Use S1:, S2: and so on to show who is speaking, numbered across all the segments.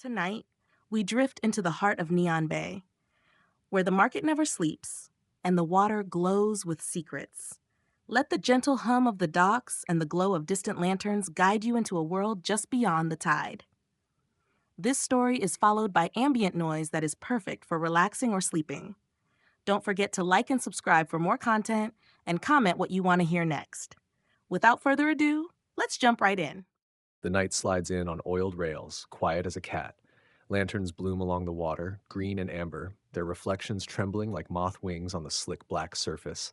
S1: Tonight, we drift into the heart of Neon Bay, where the market never sleeps and the water glows with secrets. Let the gentle hum of the docks and the glow of distant lanterns guide you into a world just beyond the tide. This story is followed by ambient noise that is perfect for relaxing or sleeping. Don't forget to like and subscribe for more content and comment what you want to hear next. Without further ado, let's jump right in.
S2: The night slides in on oiled rails, quiet as a cat. Lanterns bloom along the water, green and amber, their reflections trembling like moth wings on the slick black surface.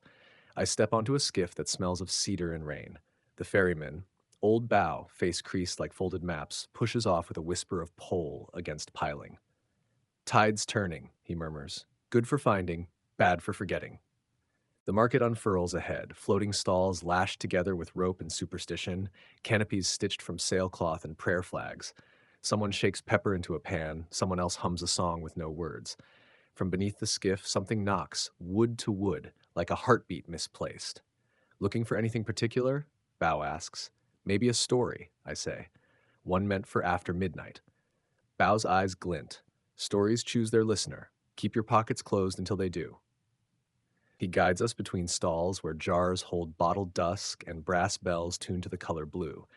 S2: I step onto a skiff that smells of cedar and rain. The ferryman, old bow, face creased like folded maps, pushes off with a whisper of pole against piling. Tide's turning, he murmurs. Good for finding, bad for forgetting. The market unfurls ahead, floating stalls lashed together with rope and superstition, canopies stitched from sailcloth and prayer flags. Someone shakes pepper into a pan, someone else hums a song with no words. From beneath the skiff, something knocks, wood to wood, like a heartbeat misplaced. Looking for anything particular? Bao asks. Maybe a story, I say. One meant for after midnight. Bao's eyes glint. Stories choose their listener. Keep your pockets closed until they do. He guides us between stalls where jars hold bottled dusk and brass bells tuned to the color blue.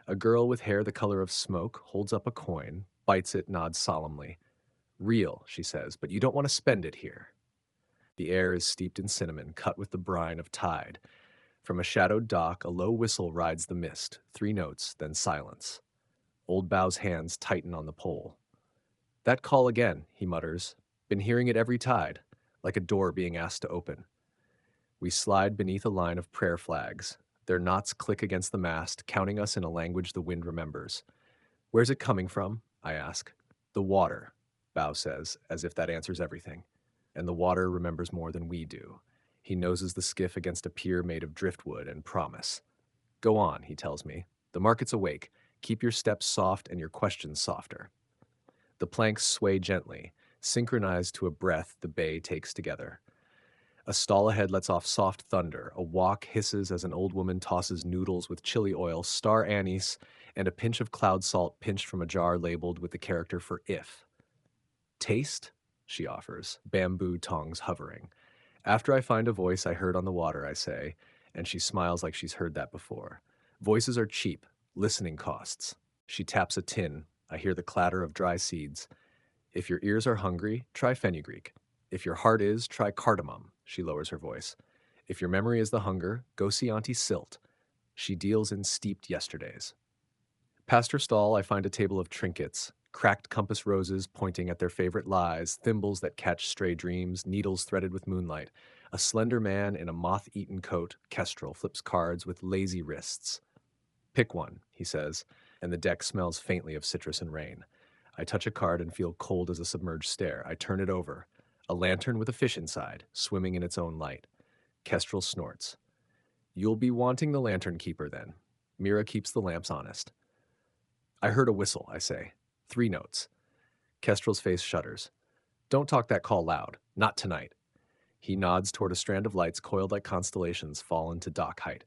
S2: A girl with hair the color of smoke holds up a coin, bites it, nods solemnly. Real, she says, but you don't want to spend it here. The air is steeped in cinnamon, cut with the brine of tide. From a shadowed dock, a low whistle rides the mist, 3 notes, then silence. Old Bow's hands tighten on the pole. That call again, he mutters. Been hearing it every tide, like a door being asked to open. We slide beneath a line of prayer flags. Their knots click against the mast, counting us in a language the wind remembers. Where's it coming from? I ask. The water, Bao says, as if that answers everything. And the water remembers more than we do. He noses the skiff against a pier made of driftwood and promise. Go on, he tells me. The market's awake. Keep your steps soft and your questions softer. The planks sway gently, synchronized to a breath the bay takes together. A stall ahead lets off soft thunder. A wok hisses as an old woman tosses noodles with chili oil, star anise, and a pinch of cloud salt pinched from a jar labeled with the character for if. Taste? She offers, bamboo tongs hovering. After I find a voice I heard on the water, I say, and she smiles like she's heard that before. Voices are cheap, listening costs. She taps a tin. I hear the clatter of dry seeds. If your ears are hungry, try fenugreek. If your heart is, try cardamom. She lowers her voice. If your memory is the hunger, go see Auntie Silt. She deals in steeped yesterdays. Past her stall, I find a table of trinkets, cracked compass roses pointing at their favorite lies, thimbles that catch stray dreams, needles threaded with moonlight. A slender man in a moth-eaten coat, kestrel, flips cards with lazy wrists. Pick one, he says, and the deck smells faintly of citrus and rain. I touch a card and feel cold as a submerged stare. I turn it over. A lantern with a fish inside, swimming in its own light. Kestrel snorts. You'll be wanting the lantern keeper then. Mira keeps the lamps honest. I heard a whistle, I say. 3 notes. Kestrel's face shudders. Don't talk that call loud. Not tonight. He nods toward a strand of lights coiled like constellations fallen to dock height.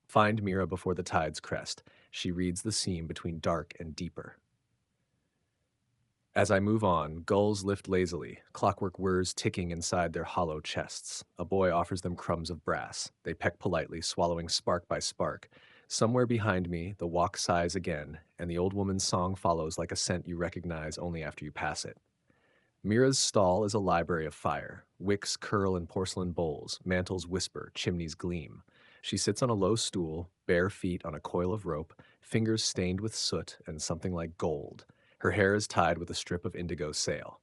S2: Find Mira before the tide's crest. She reads the seam between dark and deeper. As I move on, gulls lift lazily, clockwork whirs ticking inside their hollow chests. A boy offers them crumbs of brass. They peck politely, swallowing spark by spark. Somewhere behind me, the wok sighs again, and the old woman's song follows like a scent you recognize only after you pass it. Mira's stall is a library of fire. Wicks curl in porcelain bowls, mantles whisper, chimneys gleam. She sits on a low stool, bare feet on a coil of rope, fingers stained with soot and something like gold. Her hair is tied with a strip of indigo sail.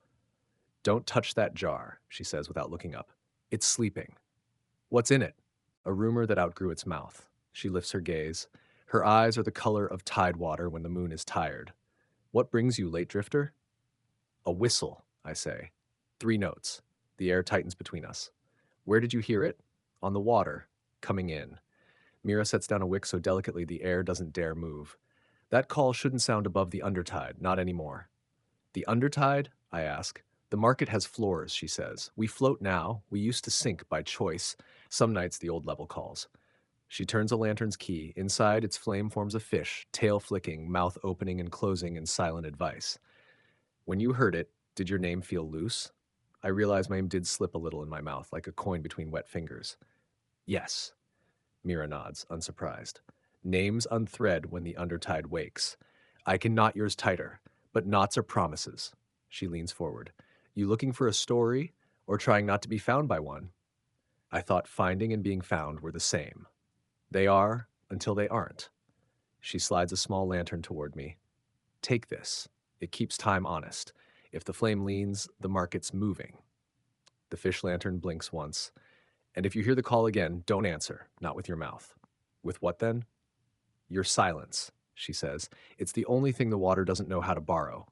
S2: Don't touch that jar, she says without looking up. It's sleeping. What's in it? A rumor that outgrew its mouth. She lifts her gaze. Her eyes are the color of tide water when the moon is tired. What brings you, late drifter? A whistle, I say. 3 notes. The air tightens between us. Where did you hear it? On the water. Coming in. Mira sets down a wick so delicately the air doesn't dare move. That call shouldn't sound above the undertide, not anymore. The undertide? I ask. The market has floors, she says. We float now. We used to sink by choice. Some nights the old level calls. She turns a lantern's key. Inside, its flame forms a fish, tail flicking, mouth opening and closing in silent advice. When you heard it, did your name feel loose? I realized my name did slip a little in my mouth, like a coin between wet fingers. Yes, Mira nods, unsurprised. Names unthread when the undertide wakes. I can knot yours tighter, but knots are promises. She leans forward. You looking for a story, or trying not to be found by one? I thought finding and being found were the same. They are until they aren't. She slides a small lantern toward me. Take this. It keeps time honest. If the flame leans, the market's moving. The fish lantern blinks once. And if you hear the call again, don't answer, not with your mouth. With what then? Your silence, she says. It's the only thing the water doesn't know how to borrow.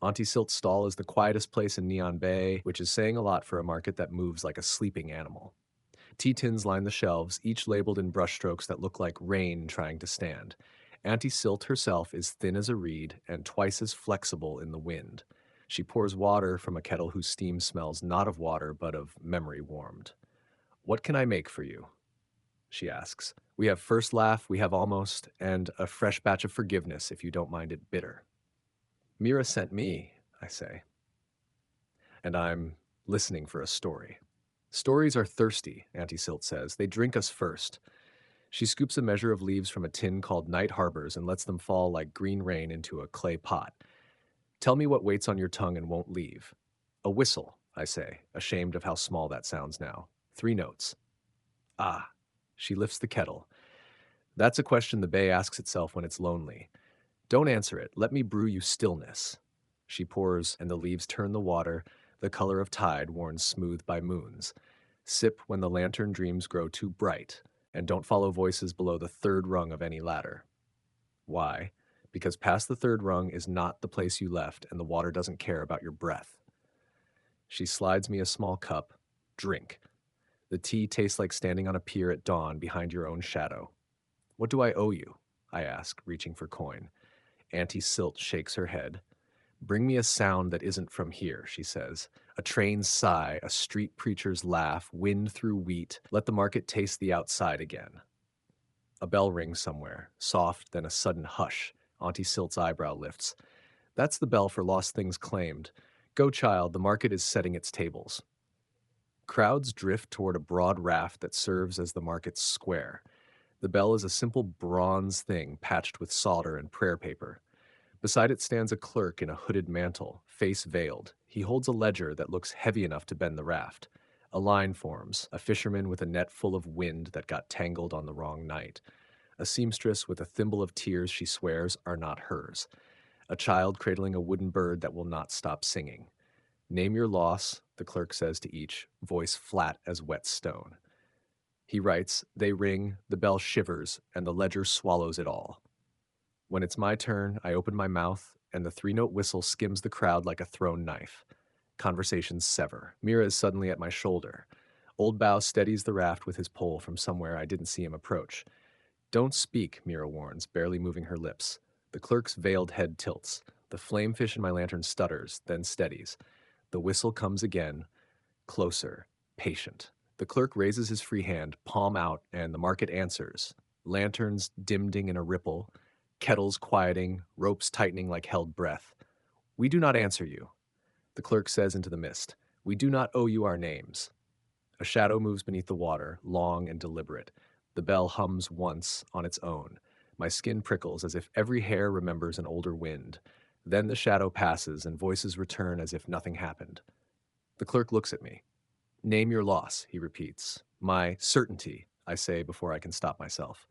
S2: Auntie Silt's stall is the quietest place in Neon Bay, which is saying a lot for a market that moves like a sleeping animal. Tea tins line the shelves, each labeled in brushstrokes that look like rain trying to stand. Auntie Silt herself is thin as a reed and twice as flexible in the wind. She pours water from a kettle whose steam smells not of water but of memory warmed. What can I make for you? She asks. We have first laugh, we have almost, and a fresh batch of forgiveness if you don't mind it bitter. Mira sent me, I say, and I'm listening for a story. Stories are thirsty, Auntie Silt says. They drink us first. She scoops a measure of leaves from a tin called Night Harbors and lets them fall like green rain into a clay pot. Tell me what waits on your tongue and won't leave. A whistle, I say, ashamed of how small that sounds now. 3 notes. Ah. She lifts the kettle. That's a question the bay asks itself when it's lonely. Don't answer it. Let me brew you stillness. She pours, and the leaves turn the water, the color of tide worn smooth by moons. Sip when the lantern dreams grow too bright, and don't follow voices below the 3rd rung of any ladder. Why? Because past the 3rd rung is not the place you left, and the water doesn't care about your breath. She slides me a small cup. Drink. The tea tastes like standing on a pier at dawn behind your own shadow. What do I owe you? I ask, reaching for coin. Auntie Silt shakes her head. Bring me a sound that isn't from here, she says. A train's sigh, a street preacher's laugh, wind through wheat. Let the market taste the outside again. A bell rings somewhere, soft, then a sudden hush. Auntie Silt's eyebrow lifts. That's the bell for lost things claimed. Go, child, the market is setting its tables. Crowds drift toward a broad raft that serves as the market's square. The bell is a simple bronze thing patched with solder and prayer paper. Beside it stands a clerk in a hooded mantle, face veiled. He holds a ledger that looks heavy enough to bend the raft. A line forms, a fisherman with a net full of wind that got tangled on the wrong night. A seamstress with a thimble of tears she swears are not hers. A child cradling a wooden bird that will not stop singing. Name your loss, the clerk says to each, voice flat as wet stone. He writes, they ring, the bell shivers, and the ledger swallows it all. When it's my turn, I open my mouth, and the 3-note whistle skims the crowd like a thrown knife. Conversations sever. Mira is suddenly at my shoulder. Old Bow steadies the raft with his pole from somewhere I didn't see him approach. Don't speak, Mira warns, barely moving her lips. The clerk's veiled head tilts. The flamefish in my lantern stutters, then steadies. The whistle comes again, closer, patient. The clerk raises his free hand, palm out, and the market answers. Lanterns dimding in a ripple, kettles quieting, ropes tightening like held breath. We do not answer you, the clerk says into the mist. We do not owe you our names. A shadow moves beneath the water, long and deliberate. The bell hums once on its own. My skin prickles as if every hair remembers an older wind. Then the shadow passes and voices return as if nothing happened. The clerk looks at me. Name your loss, he repeats. My certainty, I say before I can stop myself.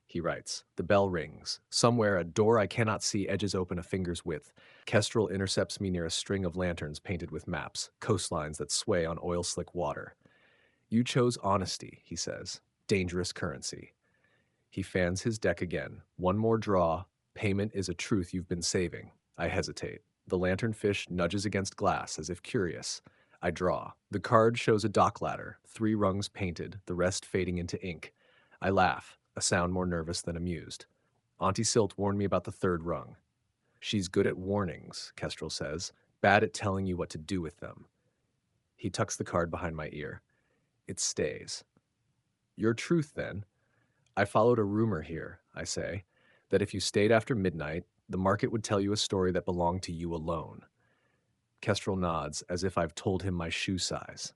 S2: He writes. The bell rings. Somewhere, a door I cannot see edges open a finger's width. Kestrel intercepts me near a string of lanterns painted with maps, coastlines that sway on oil-slick water. You chose honesty, he says. Dangerous currency. He fans his deck again. One more draw. Payment is a truth you've been saving. I hesitate. The lanternfish nudges against glass as if curious. I draw. The card shows a dock ladder, 3 rungs painted, the rest fading into ink. I laugh, a sound more nervous than amused. Auntie Silt warned me about the 3rd rung. She's good at warnings, Kestrel says, bad at telling you what to do with them. He tucks the card behind my ear. It stays. Your truth, then. I followed a rumor here, I say, that if you stayed after midnight, the market would tell you a story that belonged to you alone. Kestrel nods, as if I've told him my shoe size.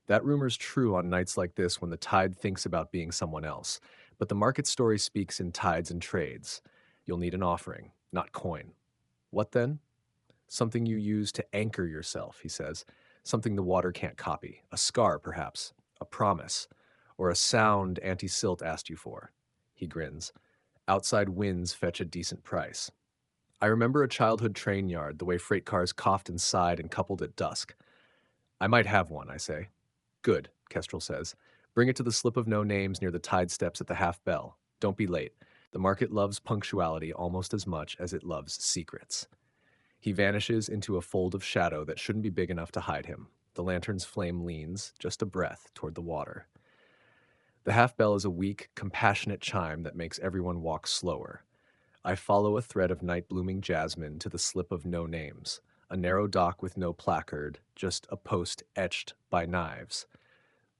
S2: That rumor's true on nights like this when the tide thinks about being someone else, but the market story speaks in tides and trades. You'll need an offering, not coin. What then? Something you use to anchor yourself, he says. Something the water can't copy. A scar, perhaps. A promise. Or a sound Auntie Silt asked you for. He grins. Outside winds fetch a decent price. I remember a childhood train yard, the way freight cars coughed and sighed and coupled at dusk. I might have one, I say. Good, Kestrel says. Bring it to the slip of no names near the tide steps at the half bell. Don't be late. The market loves punctuality almost as much as it loves secrets. He vanishes into a fold of shadow that shouldn't be big enough to hide him. The lantern's flame leans, just a breath, toward the water. The half bell is a weak, compassionate chime that makes everyone walk slower. I follow a thread of night blooming jasmine to the slip of no names, a narrow dock with no placard, just a post etched by knives.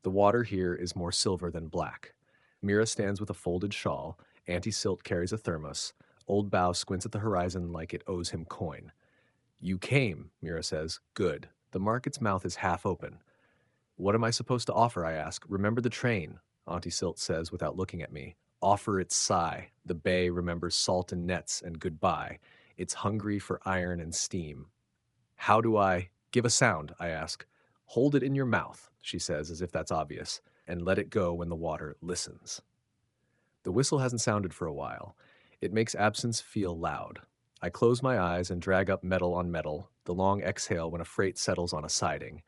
S2: The water here is more silver than black. Mira stands with a folded shawl, Auntie Silt carries a thermos, Old Bow squints at the horizon like it owes him coin. You came, Mira says. Good. The market's mouth is half open. What am I supposed to offer, I ask. Remember the train, Auntie Silt says without looking at me. Offer its sigh. The bay remembers salt and nets and goodbye. It's hungry for iron and steam. How do I give a sound, I ask. Hold it in your mouth, she says, as if that's obvious, and let it go when the water listens. The whistle hasn't sounded for a while. It makes absence feel loud. I close my eyes and drag up metal on metal, the long exhale when a freight settles on a siding.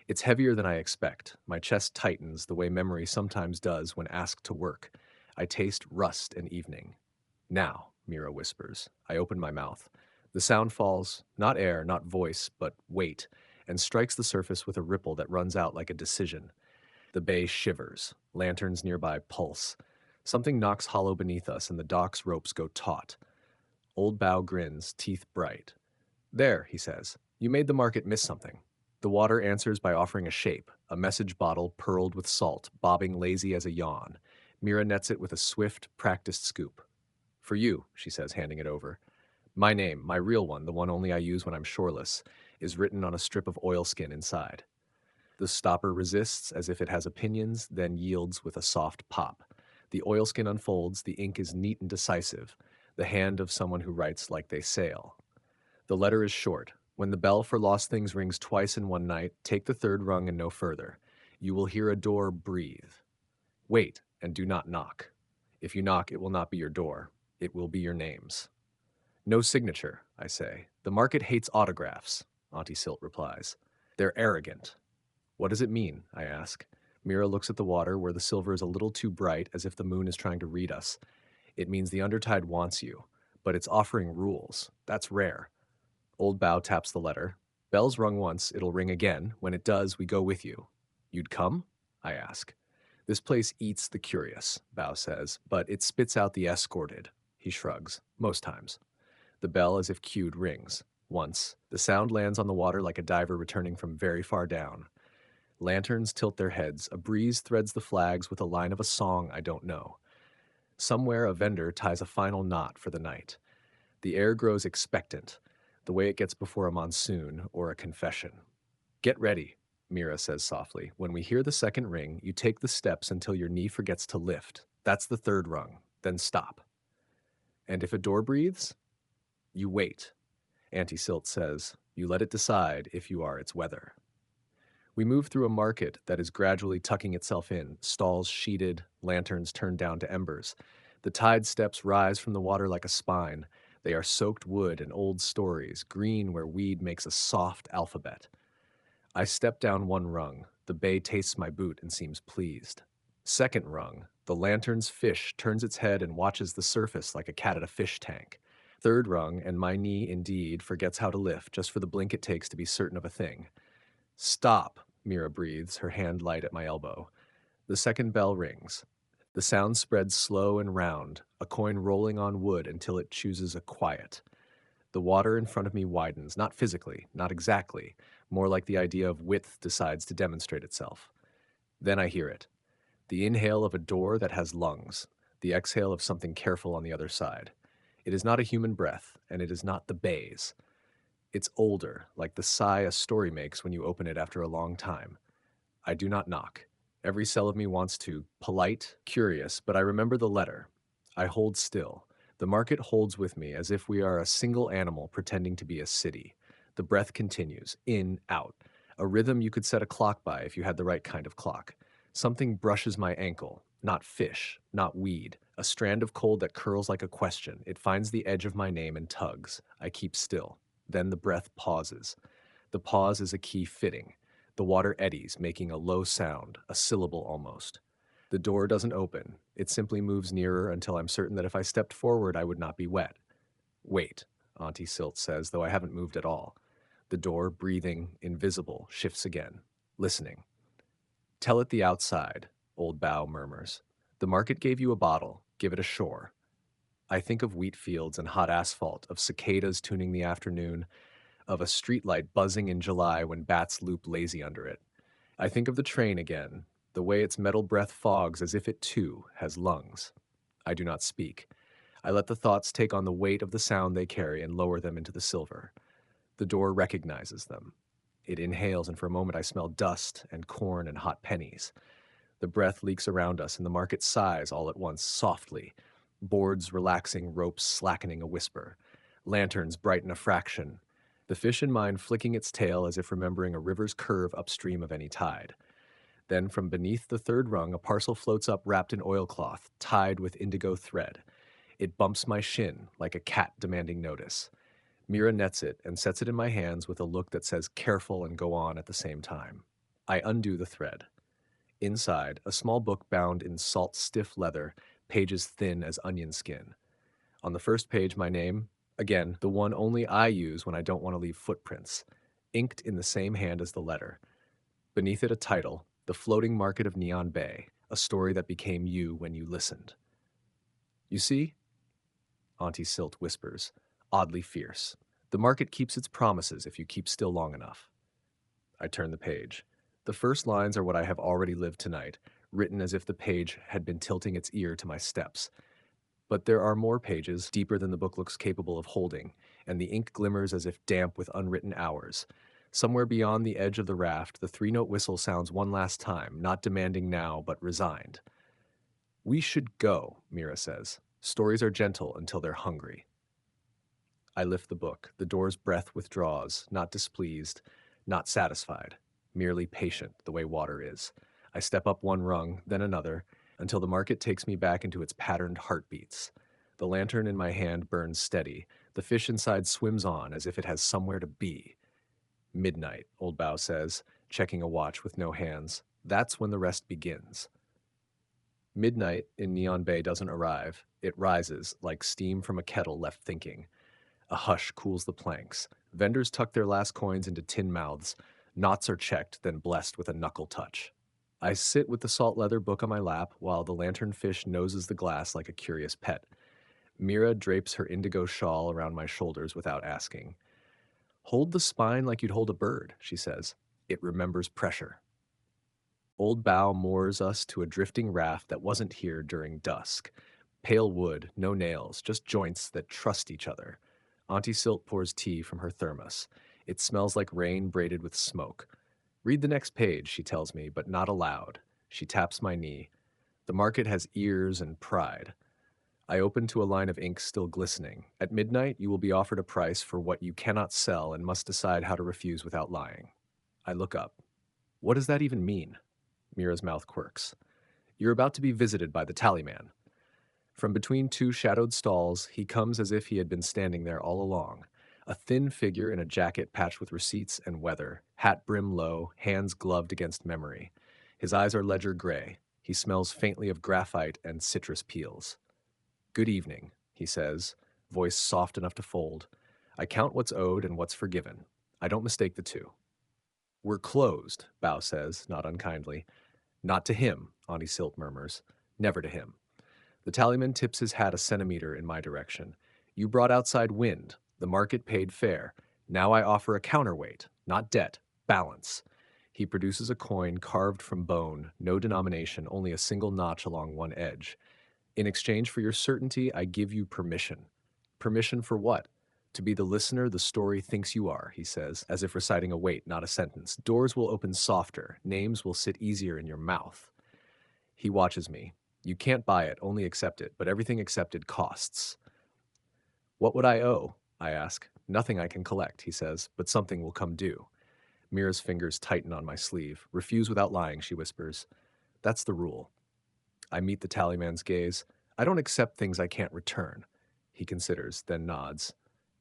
S2: It's heavier than I expect. My chest tightens the way memory sometimes does when asked to work. I taste rust and evening. Now, Mira whispers. I open my mouth. The sound falls, not air, not voice, but weight, and strikes the surface with a ripple that runs out like a decision. The bay shivers. Lanterns nearby pulse. Something knocks hollow beneath us, and the dock's ropes go taut. Old Bow grins, teeth bright. There, he says. You made the market miss something. The water answers by offering a shape, a message bottle pearled with salt, bobbing lazy as a yawn. Mira nets it with a swift, practiced scoop. For you, she says, handing it over. My name, my real one, the one only I use when I'm shoreless, is written on a strip of oilskin inside. The stopper resists as if it has opinions, then yields with a soft pop. The oilskin unfolds, the ink is neat and decisive, the hand of someone who writes like they sail. The letter is short. When the bell for lost things rings twice in one night, take the third rung and no further. You will hear a door breathe. Wait, and do not knock. If you knock, it will not be your door. It will be your names. No signature, I say. The market hates autographs, Auntie Silt replies. They're arrogant. What does it mean? I ask. Mira looks at the water where the silver is a little too bright, as if the moon is trying to read us. It means the undertide wants you, but it's offering rules. That's rare. Old Bow taps the letter. Bell's rung once, it'll ring again. When it does, we go with you. You'd come? I ask. This place eats the curious, Bow says, but it spits out the escorted. He shrugs. Most times. The bell, as if cued, rings. Once, the sound lands on the water like a diver returning from very far down. Lanterns tilt their heads. A breeze threads the flags with a line of a song I don't know. Somewhere a vendor ties a final knot for the night. The air grows expectant, the way it gets before a monsoon or a confession. Get ready, Mira says softly. When we hear the second ring, you take the steps until your knee forgets to lift. That's the third rung. Then stop. And if a door breathes, you wait. Auntie Silt says, you let it decide if you are its weather. We move through a market that is gradually tucking itself in, stalls sheeted, lanterns turned down to embers. The tide steps rise from the water like a spine. They are soaked wood and old stories, green where weed makes a soft alphabet. I step down one rung. The bay tastes my boot and seems pleased. Second rung. The lantern's fish turns its head and watches the surface like a cat at a fish tank. Third rung, and my knee, indeed, forgets how to lift just for the blink it takes to be certain of a thing. Stop, Mira breathes, her hand light at my elbow. The second bell rings. The sound spreads slow and round, a coin rolling on wood until it chooses a quiet. The water in front of me widens, not physically, not exactly, more like the idea of width decides to demonstrate itself. Then I hear it. The inhale of a door that has lungs. the exhale of something careful on the other side. It is not a human breath, and it is not the bay's. It's older, like the sigh a story makes when you open it after a long time. I do not knock. Every cell of me wants to, polite, curious, but I remember the letter. I hold still. The market holds with me as if we are a single animal pretending to be a city. The breath continues, in, out. A rhythm you could set a clock by if you had the right kind of clock. Something brushes my ankle, not fish, not weed. A strand of cold that curls like a question. It finds the edge of my name and tugs. I keep still. Then the breath pauses. The pause is a key fitting. The water eddies, making a low sound, a syllable almost. The door doesn't open. It simply moves nearer until I'm certain that if I stepped forward, I would not be wet. Wait, Auntie Silt says, though I haven't moved at all. The door, breathing, invisible, shifts again. Listening. Tell it the outside, Old Bow murmurs. The market gave you a bottle. Give it ashore. I think of wheat fields and hot asphalt, of cicadas tuning the afternoon, of a streetlight buzzing in July when bats loop lazy under it. I think of the train again, the way its metal breath fogs as if it too has lungs. I do not speak. I let the thoughts take on the weight of the sound they carry and lower them into the silver. The door recognizes them. It inhales, and for a moment I smell dust and corn and hot pennies. The breath leaks around us, and the market sighs all at once, softly. Boards relaxing, ropes slackening a whisper. Lanterns brighten a fraction. The fish in mine flicking its tail as if remembering a river's curve upstream of any tide. Then from beneath the third rung, a parcel floats up wrapped in oilcloth, tied with indigo thread. It bumps my shin like a cat demanding notice. Mira nets it and sets it in my hands with a look that says careful and go on at the same time. I undo the thread. Inside, a small book bound in salt stiff leather, pages thin as onion skin. On the first page, my name, again, the one only I use when I don't want to leave footprints, inked in the same hand as the letter. Beneath it, a title, The Floating Market of Neon Bay, a story that became you when you listened. You see? Auntie Silt whispers, oddly fierce. The market keeps its promises if you keep still long enough. I turn the page. The first lines are what I have already lived tonight, written as if the page had been tilting its ear to my steps. But there are more pages, deeper than the book looks capable of holding, and the ink glimmers as if damp with unwritten hours. Somewhere beyond the edge of the raft, the three-note whistle sounds one last time, not demanding now, but resigned. We should go, Mira says. Stories are gentle until they're hungry. I lift the book. The door's breath withdraws, not displeased, not satisfied, merely patient, the way water is. I step up one rung, then another, until the market takes me back into its patterned heartbeats. The lantern in my hand burns steady. The fish inside swims on as if it has somewhere to be. Midnight, Old Bow says, checking a watch with no hands. That's when the rest begins. Midnight in Neon Bay doesn't arrive. It rises, like steam from a kettle left thinking. A hush cools the planks. Vendors tuck their last coins into tin mouths. Knots are checked, then blessed with a knuckle touch. I sit with the salt leather book on my lap while the lantern fish noses the glass like a curious pet. Mira drapes her indigo shawl around my shoulders without asking. Hold the spine like you'd hold a bird, she says. It remembers pressure. Old Bow moors us to a drifting raft that wasn't here during dusk. Pale wood, no nails, just joints that trust each other. Auntie Silt pours tea from her thermos. It smells like rain braided with smoke. Read the next page, she tells me, but not aloud. She taps my knee. The market has ears and pride. I open to a line of ink still glistening. At midnight, you will be offered a price for what you cannot sell and must decide how to refuse without lying. I look up. What does that even mean? Mira's mouth quirks. You're about to be visited by the tallyman. From between two shadowed stalls, he comes as if he had been standing there all along. A thin figure in a jacket patched with receipts and weather, hat brim low, hands gloved against memory. His eyes are ledger gray. He smells faintly of graphite and citrus peels. Good evening, he says, voice soft enough to fold. I count what's owed and what's forgiven. I don't mistake the two. We're closed, Bow says, not unkindly. Not to him, Auntie Silt murmurs. Never to him. The tallyman tips his hat a centimeter in my direction. You brought outside wind. The market paid fair. Now I offer a counterweight, not debt, balance. He produces a coin carved from bone, no denomination, only a single notch along one edge. In exchange for your certainty, I give you permission. Permission for what? To be the listener the story thinks you are, he says, as if reciting a weight, not a sentence. Doors will open softer, names will sit easier in your mouth. He watches me. You can't buy it, only accept it, but everything accepted costs. What would I owe? I ask. Nothing I can collect, he says, but something will come due. Mira's fingers tighten on my sleeve. Refuse without lying, she whispers. That's the rule. I meet the tallyman's gaze. I don't accept things I can't return. He considers, then nods.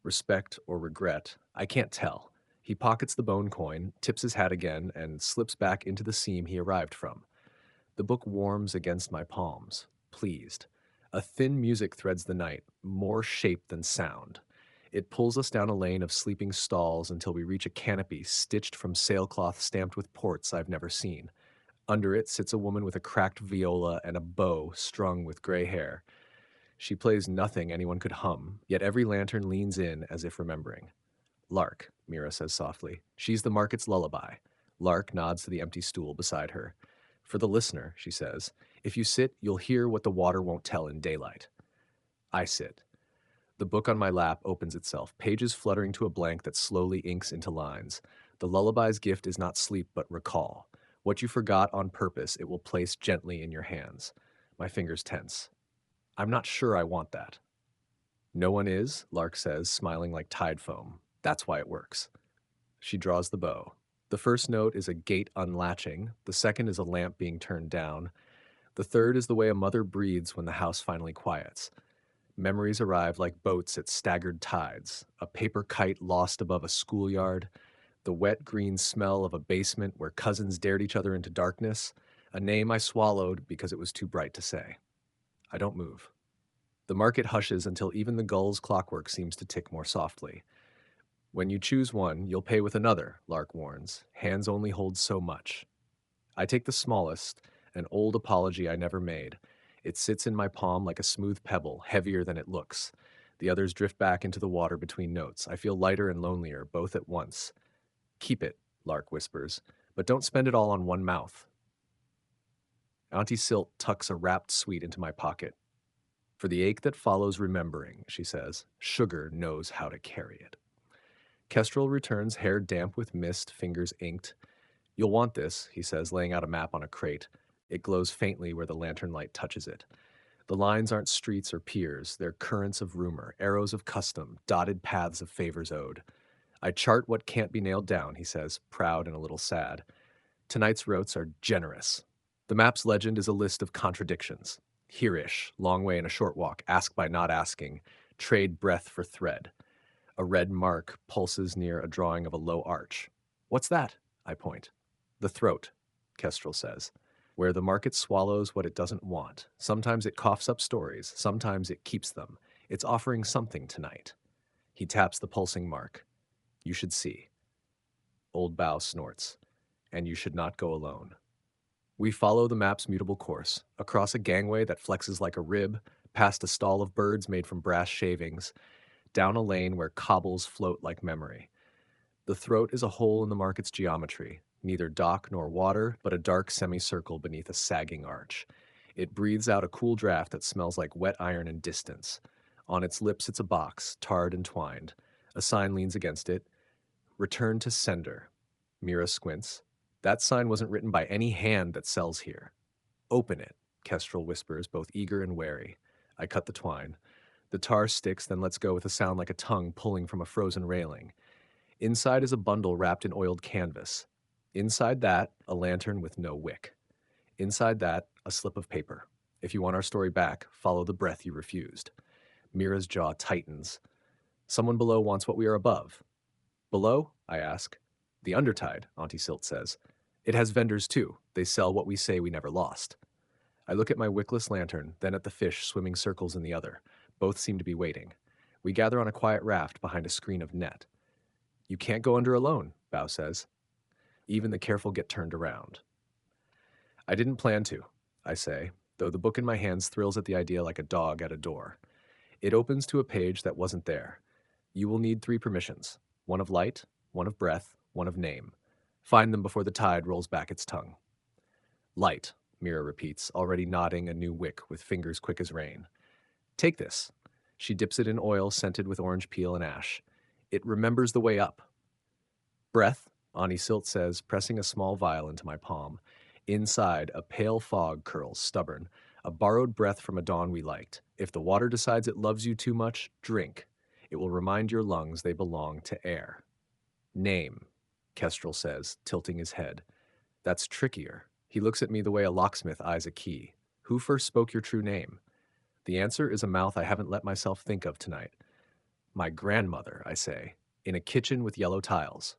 S2: Respect or regret, I can't tell. He pockets the bone coin, tips his hat again, and slips back into the seam he arrived from. The book warms against my palms, pleased. A thin music threads the night, more shape than sound. It pulls us down a lane of sleeping stalls until we reach a canopy stitched from sailcloth stamped with ports I've never seen. Under it sits a woman with a cracked viola and a bow strung with gray hair. She plays nothing anyone could hum, yet every lantern leans in as if remembering. Lark, Mira says softly. She's the market's lullaby. Lark nods to the empty stool beside her. For the listener, she says, if you sit, you'll hear what the water won't tell in daylight. I sit. The book on my lap opens itself, pages fluttering to a blank that slowly inks into lines. The lullaby's gift is not sleep, but recall. What you forgot on purpose, it will place gently in your hands. My fingers tense. I'm not sure I want that. No one is, Lark says, smiling like tide foam. That's why it works. She draws the bow. The first note is a gate unlatching. The second is a lamp being turned down. The third is the way a mother breathes when the house finally quiets. Memories arrive like boats at staggered tides, a paper kite lost above a schoolyard, the wet green smell of a basement where cousins dared each other into darkness, a name I swallowed because it was too bright to say. I don't move. The market hushes until even the gull's clockwork seems to tick more softly. When you choose one, you'll pay with another, Lark warns. Hands only hold so much. I take the smallest, an old apology I never made. It sits in my palm like a smooth pebble, heavier than it looks. The others drift back into the water between notes. I feel lighter and lonelier, both at once. Keep it, Lark whispers, but don't spend it all on one mouth. Auntie Silt tucks a wrapped sweet into my pocket. For the ache that follows remembering, she says, sugar knows how to carry it. Kestrel returns, hair damp with mist, fingers inked. You'll want this, he says, laying out a map on a crate. It glows faintly where the lantern light touches it. The lines aren't streets or piers, they're currents of rumor, arrows of custom, dotted paths of favors owed. I chart what can't be nailed down, he says, proud and a little sad. Tonight's rotes are generous. The map's legend is a list of contradictions. Here-ish, long way and a short walk, ask by not asking, trade breath for thread. A red mark pulses near a drawing of a low arch. What's that? I point. The throat, Kestrel says, where the market swallows what it doesn't want. Sometimes it coughs up stories, sometimes it keeps them. It's offering something tonight. He taps the pulsing mark. You should see. Old Bow snorts. And you should not go alone. We follow the map's mutable course, across a gangway that flexes like a rib, past a stall of birds made from brass shavings, down a lane where cobbles float like memory. The throat is a hole in the market's geometry, neither dock nor water, but a dark semicircle beneath a sagging arch. It breathes out a cool draft that smells like wet iron and distance. On its lips sits a box, tarred and twined. A sign leans against it. Return to sender. Mira squints. That sign wasn't written by any hand that sells here. Open it, Kestrel whispers, both eager and wary. I cut the twine. The tar sticks, then lets go with a sound like a tongue pulling from a frozen railing. Inside is a bundle wrapped in oiled canvas. Inside that, a lantern with no wick. Inside that, a slip of paper. If you want our story back, follow the breath you refused. Mira's jaw tightens. Someone below wants what we are above. Below? I ask. The undertide, Auntie Silt says. It has vendors too. They sell what we say we never lost. I look at my wickless lantern, then at the fish swimming circles in the other. Both seem to be waiting. We gather on a quiet raft behind a screen of net. You can't go under alone, Bao says. Even the careful get turned around. I didn't plan to, I say, though the book in my hands thrills at the idea like a dog at a door. It opens to a page that wasn't there. You will need 3 permissions. One of light, one of breath, one of name. Find them before the tide rolls back its tongue. Light, Mira repeats, already knotting a new wick with fingers quick as rain. Take this. She dips it in oil scented with orange peel and ash. It remembers the way up. Breath, Ani Silt says, pressing a small vial into my palm. Inside, a pale fog curls, stubborn, a borrowed breath from a dawn we liked. If the water decides it loves you too much, drink. It will remind your lungs they belong to air. Name, Kestrel says, tilting his head. That's trickier. He looks at me the way a locksmith eyes a key. Who first spoke your true name? The answer is a mouth I haven't let myself think of tonight. My grandmother, I say, in a kitchen with yellow tiles.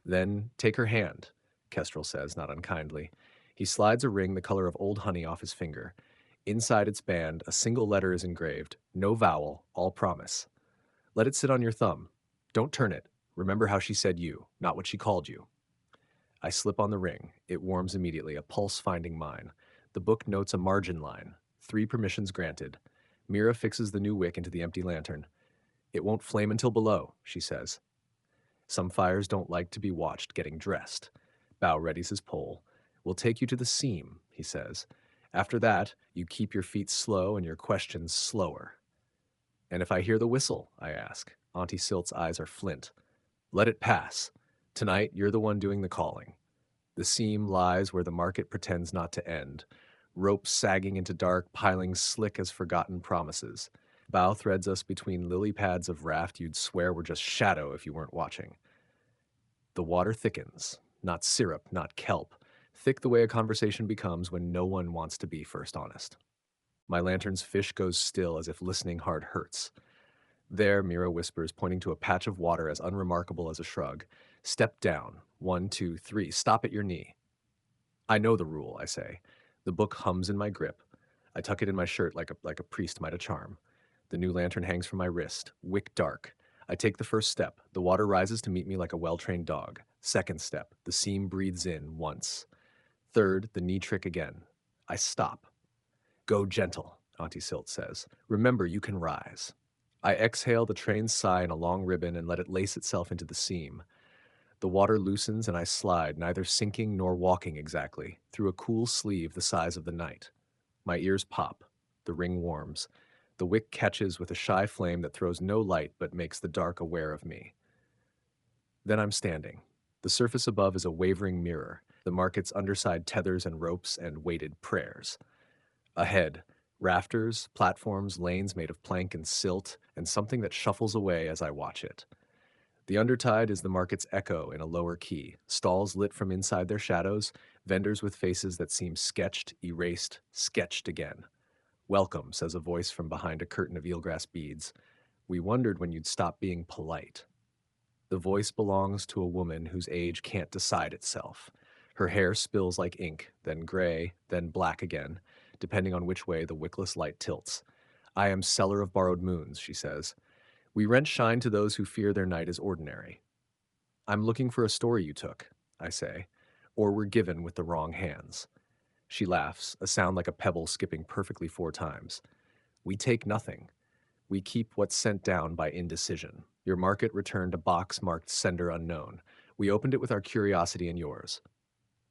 S2: Then take her hand, Kestrel says, not unkindly. He slides a ring the color of old honey off his finger. Inside its band, a single letter is engraved. No vowel, all promise. Let it sit on your thumb. Don't turn it. Remember how she said you, not what she called you. I slip on the ring. It warms immediately, a pulse finding mine. The book notes a margin line. 3 permissions granted. Mira fixes the new wick into the empty lantern. It won't flame until below, she says. Some fires don't like to be watched getting dressed. Bao readies his pole. We'll take you to the seam, he says. After that, you keep your feet slow and your questions slower. And if I hear the whistle, I ask. Auntie Silt's eyes are flint. Let it pass. Tonight, you're the one doing the calling. The seam lies where the market pretends not to end. Ropes sagging into dark, piling slick as forgotten promises. Bow threads us between lily pads of raft you'd swear were just shadow if you weren't watching. The water thickens. Not syrup, not kelp. Thick the way a conversation becomes when no one wants to be first honest. My lantern's fish goes still as if listening hard hurts. There, Mira whispers, pointing to a patch of water as unremarkable as a shrug. Step down. 1, 2, 3. Stop at your knee. I know the rule, I say. The book hums in my grip. I tuck it in my shirt like a priest might a charm. The new lantern hangs from my wrist, wick dark. I take the first step. The water rises to meet me like a well-trained dog. Second step. The seam breathes in once. Third, the knee trick again. I stop. Go gentle, Auntie Silt says. Remember, you can rise. I exhale the train's sigh in a long ribbon and let it lace itself into the seam. The water loosens and I slide, neither sinking nor walking exactly, through a cool sleeve the size of the night. My ears pop. The ring warms. The wick catches with a shy flame that throws no light but makes the dark aware of me. Then I'm standing. The surface above is a wavering mirror, the market's underside tethers and ropes and weighted prayers. Ahead, rafters, platforms, lanes made of plank and silt, and something that shuffles away as I watch it. The undertide is the market's echo in a lower key, stalls lit from inside their shadows, vendors with faces that seem sketched, erased, sketched again. Welcome, says a voice from behind a curtain of eelgrass beads. We wondered when you'd stop being polite. The voice belongs to a woman whose age can't decide itself. Her hair spills like ink, then gray, then black again, depending on which way the wickless light tilts. I am seller of borrowed moons, she says. We rent shine to those who fear their night is ordinary. I'm looking for a story you took, I say, or were given with the wrong hands. She laughs, a sound like a pebble skipping perfectly 4 times. We take nothing. We keep what's sent down by indecision. Your market returned a box marked sender unknown. We opened it with our curiosity and yours.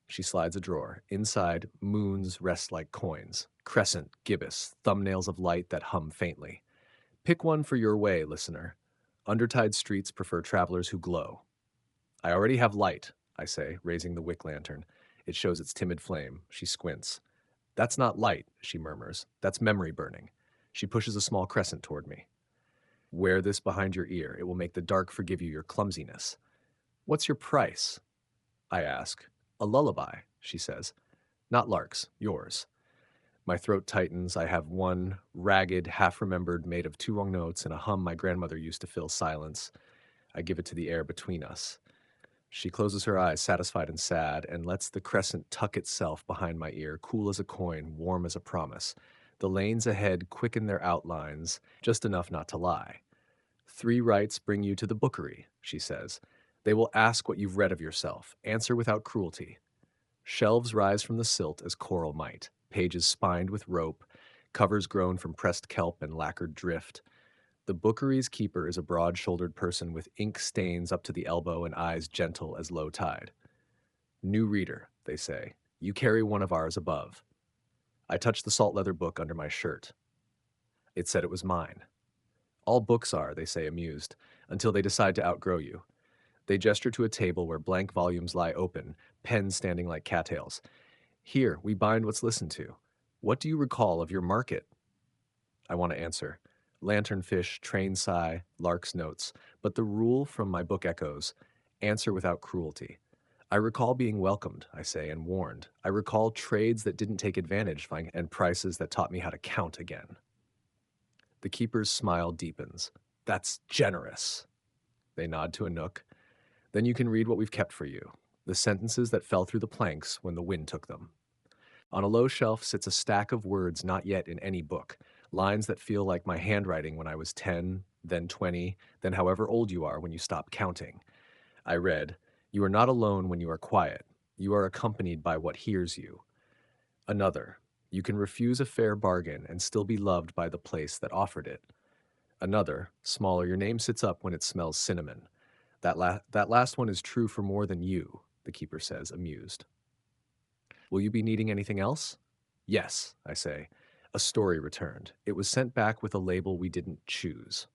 S2: She slides a drawer. Inside, moons rest like coins. Crescent, gibbous, thumbnails of light that hum faintly. Pick one for your way, listener. Undertide streets prefer travelers who glow. I already have light, I say, raising the wick lantern. It shows its timid flame. She squints. That's not light, she murmurs. That's memory burning. She pushes a small crescent toward me. Wear this behind your ear. It will make the dark forgive you your clumsiness. What's your price? I ask. A lullaby, she says. Not larks, yours. My throat tightens. I have one, ragged, half-remembered, made of 2 wrong notes and a hum my grandmother used to fill silence. I give it to the air between us. She closes her eyes, satisfied and sad, and lets the crescent tuck itself behind my ear, cool as a coin, warm as a promise. The lanes ahead quicken their outlines, just enough not to lie. 3 rights bring you to the bookery, she says. They will ask what you've read of yourself. Answer without cruelty. Shelves rise from the silt as coral might, pages spined with rope, covers grown from pressed kelp and lacquered drift. The bookery's keeper is a broad-shouldered person with ink stains up to the elbow and eyes gentle as low tide. New reader, they say. You carry one of ours above. I touched the salt leather book under my shirt. It said it was mine. All books are, they say, amused, until they decide to outgrow you. They gesture to a table where blank volumes lie open, pens standing like cattails. Here, we bind what's listened to. What do you recall of your market? I want to answer. Lanternfish, train sigh, lark's notes, but the rule from my book echoes answer without cruelty. I recall being welcomed, I say, and warned. I recall trades that didn't take advantage and prices that taught me how to count again. The keeper's smile deepens. That's generous. They nod to a nook. Then you can read what we've kept for you, the sentences that fell through the planks when the wind took them. On a low shelf sits a stack of words not yet in any book, lines that feel like my handwriting when I was 10, then 20, then however old you are when you stop counting. I read, "You are not alone when you are quiet. You are accompanied by what hears you." Another, "You can refuse a fair bargain and still be loved by the place that offered it." Another, smaller, "Your name sits up when it smells cinnamon." That last one is true for more than you, the keeper says, amused. Will you be needing anything else? Yes, I say. A story returned. It was sent back with a label we didn't choose.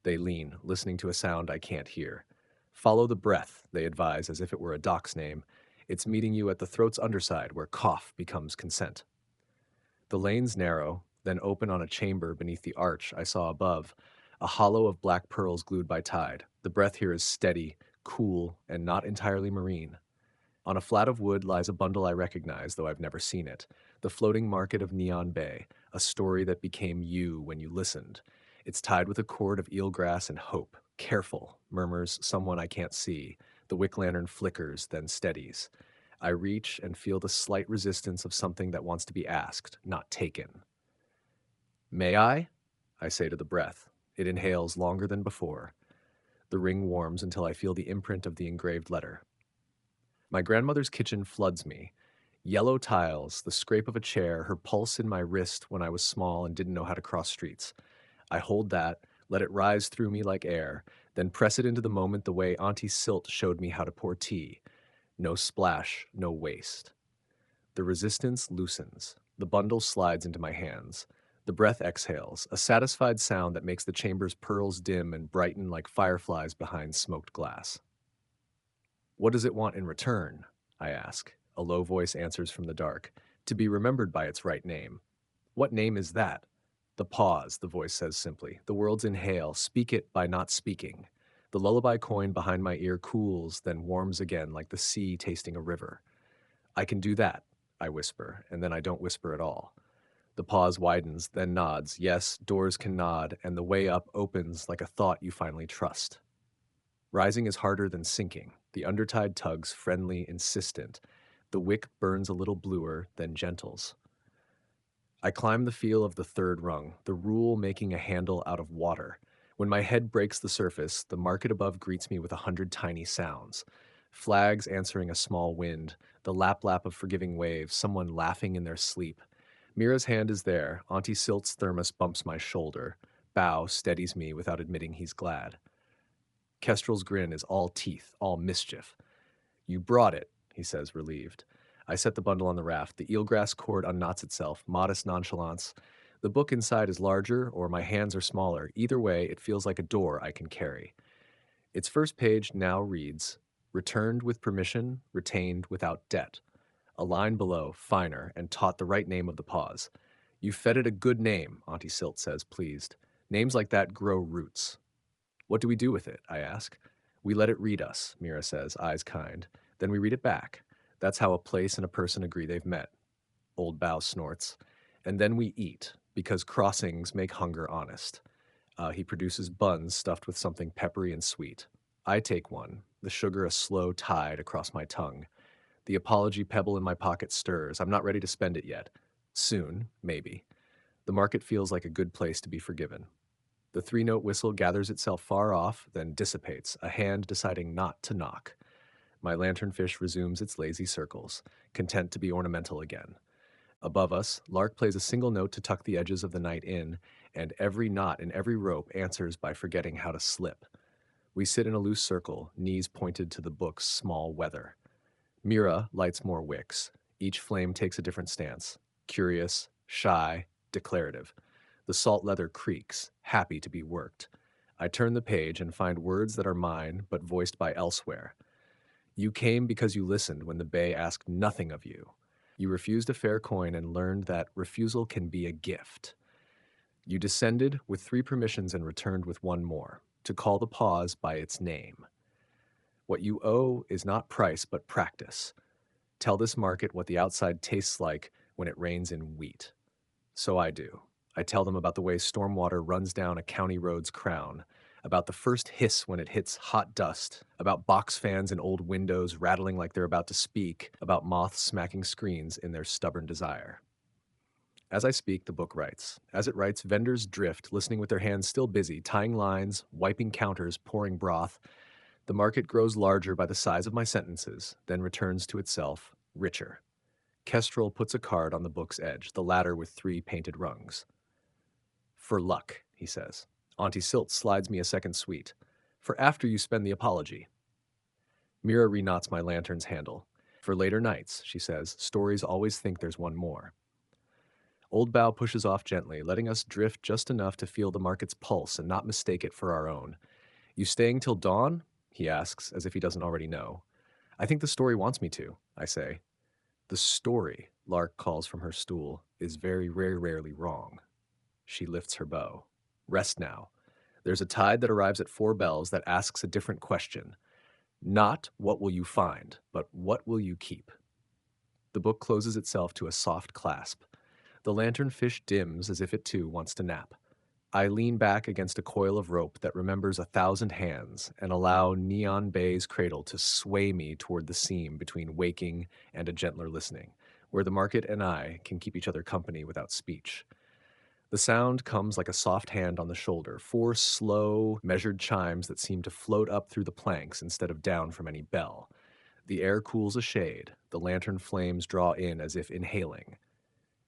S2: They lean, listening to a sound I can't hear. Follow the breath, they advise as if it were a doc's name. It's meeting you at the throat's underside where cough becomes consent. The lanes narrow, then open on a chamber beneath the arch I saw above, a hollow of black pearls glued by tide. The breath here is steady, cool, and not entirely marine. On a flat of wood lies a bundle I recognize, though I've never seen it. The floating market of Neon Bay, a story that became you when you listened. It's tied with a cord of eelgrass and hope. Careful, murmurs someone I can't see. The wick lantern flickers, then steadies. I reach and feel the slight resistance of something that wants to be asked, not taken. May I? I say to the breath. It inhales longer than before. The ring warms until I feel the imprint of the engraved letter. My grandmother's kitchen floods me. Yellow tiles, the scrape of a chair, her pulse in my wrist when I was small and didn't know how to cross streets. I hold that, let it rise through me like air, then press it into the moment the way Auntie Silt showed me how to pour tea. No splash, no waste. The resistance loosens. The bundle slides into my hands. The breath exhales, a satisfied sound that makes the chamber's pearls dim and brighten like fireflies behind smoked glass. What does it want in return? I ask. A low voice answers from the dark. To be remembered by its right name. What name is that? The pause, the voice says simply. The world's inhale. Speak it by not speaking. The lullaby coin behind my ear cools, then warms again like the sea tasting a river. I can do that, I whisper, and then I don't whisper at all. The pause widens, then nods. Yes, doors can nod, and the way up opens like a thought you finally trust. Rising is harder than sinking. The undertide tugs, friendly, insistent. The wick burns a little bluer, then gentles. I climb the feel of the third rung, the rule making a handle out of water. When my head breaks the surface, the market above greets me with 100 tiny sounds. Flags answering a small wind, the lap-lap of forgiving waves, someone laughing in their sleep. Mira's hand is there. Auntie Silt's thermos bumps my shoulder. Bao steadies me without admitting he's glad. Kestrel's grin is all teeth, all mischief. You brought it, he says, relieved. I set the bundle on the raft. The eelgrass cord unknots itself, modest nonchalance. The book inside is larger, or my hands are smaller. Either way, it feels like a door I can carry. Its first page now reads, "Returned with permission, retained without debt." A line below, finer, and taught the right name of the pause. You fed it a good name, Auntie Silt says, pleased. Names like that grow roots. What do we do with it? I ask. We let it read us, Mira says, eyes kind. Then we read it back. That's how a place and a person agree they've met. Old Bao snorts. And then we eat, because crossings make hunger honest. He produces buns stuffed with something peppery and sweet. I take one, the sugar a slow tide across my tongue. The apology pebble in my pocket stirs. I'm not ready to spend it yet. Soon, maybe. The market feels like a good place to be forgiven. The three-note whistle gathers itself far off, then dissipates, a hand deciding not to knock. My lanternfish resumes its lazy circles, content to be ornamental again. Above us, Lark plays a single note to tuck the edges of the night in, and every knot in every rope answers by forgetting how to slip. We sit in a loose circle, knees pointed to the book's small weather. Mira lights more wicks. Each flame takes a different stance. curious, shy, declarative. The salt leather creaks, happy to be worked. I turn the page and find words that are mine but voiced by elsewhere. You came because you listened when the Bay asked nothing of you. You refused a fair coin and learned that refusal can be a gift. You descended with 3 permissions and returned with one more, to call the pause by its name. What you owe is not price but practice. Tell this market what the outside tastes like when it rains in wheat. So I do. I tell them about the way stormwater runs down a county road's crown, about the first hiss when it hits hot dust, about box fans and old windows rattling like they're about to speak, about moths smacking screens in their stubborn desire. As I speak, the book writes. As it writes, vendors drift, listening with their hands still busy, tying lines, wiping counters, pouring broth. The market grows larger by the size of my sentences, then returns to itself, richer. Kestrel puts a card on the book's edge, the latter with 3 painted rungs. For luck, he says. Auntie Silt slides me a second sweet. For after you spend the apology. Mira reknots my lantern's handle. For later nights, she says, stories always think there's one more. Old Bow pushes off gently, letting us drift just enough to feel the market's pulse and not mistake it for our own. You staying till dawn? He asks, as if he doesn't already know. I think the story wants me to, I say. The story, Lark calls from her stool, is very rarely wrong. She lifts her bow. Rest now. There's a tide that arrives at 4 bells that asks a different question. Not what will you find, but what will you keep? The book closes itself to a soft clasp. The lanternfish dims as if it too wants to nap. I lean back against a coil of rope that remembers 1,000 hands and allow Neon Bay's cradle to sway me toward the seam between waking and a gentler listening, where the market and I can keep each other company without speech. The sound comes like a soft hand on the shoulder, 4 slow, measured chimes that seem to float up through the planks instead of down from any bell. The air cools a shade, the lantern flames draw in as if inhaling.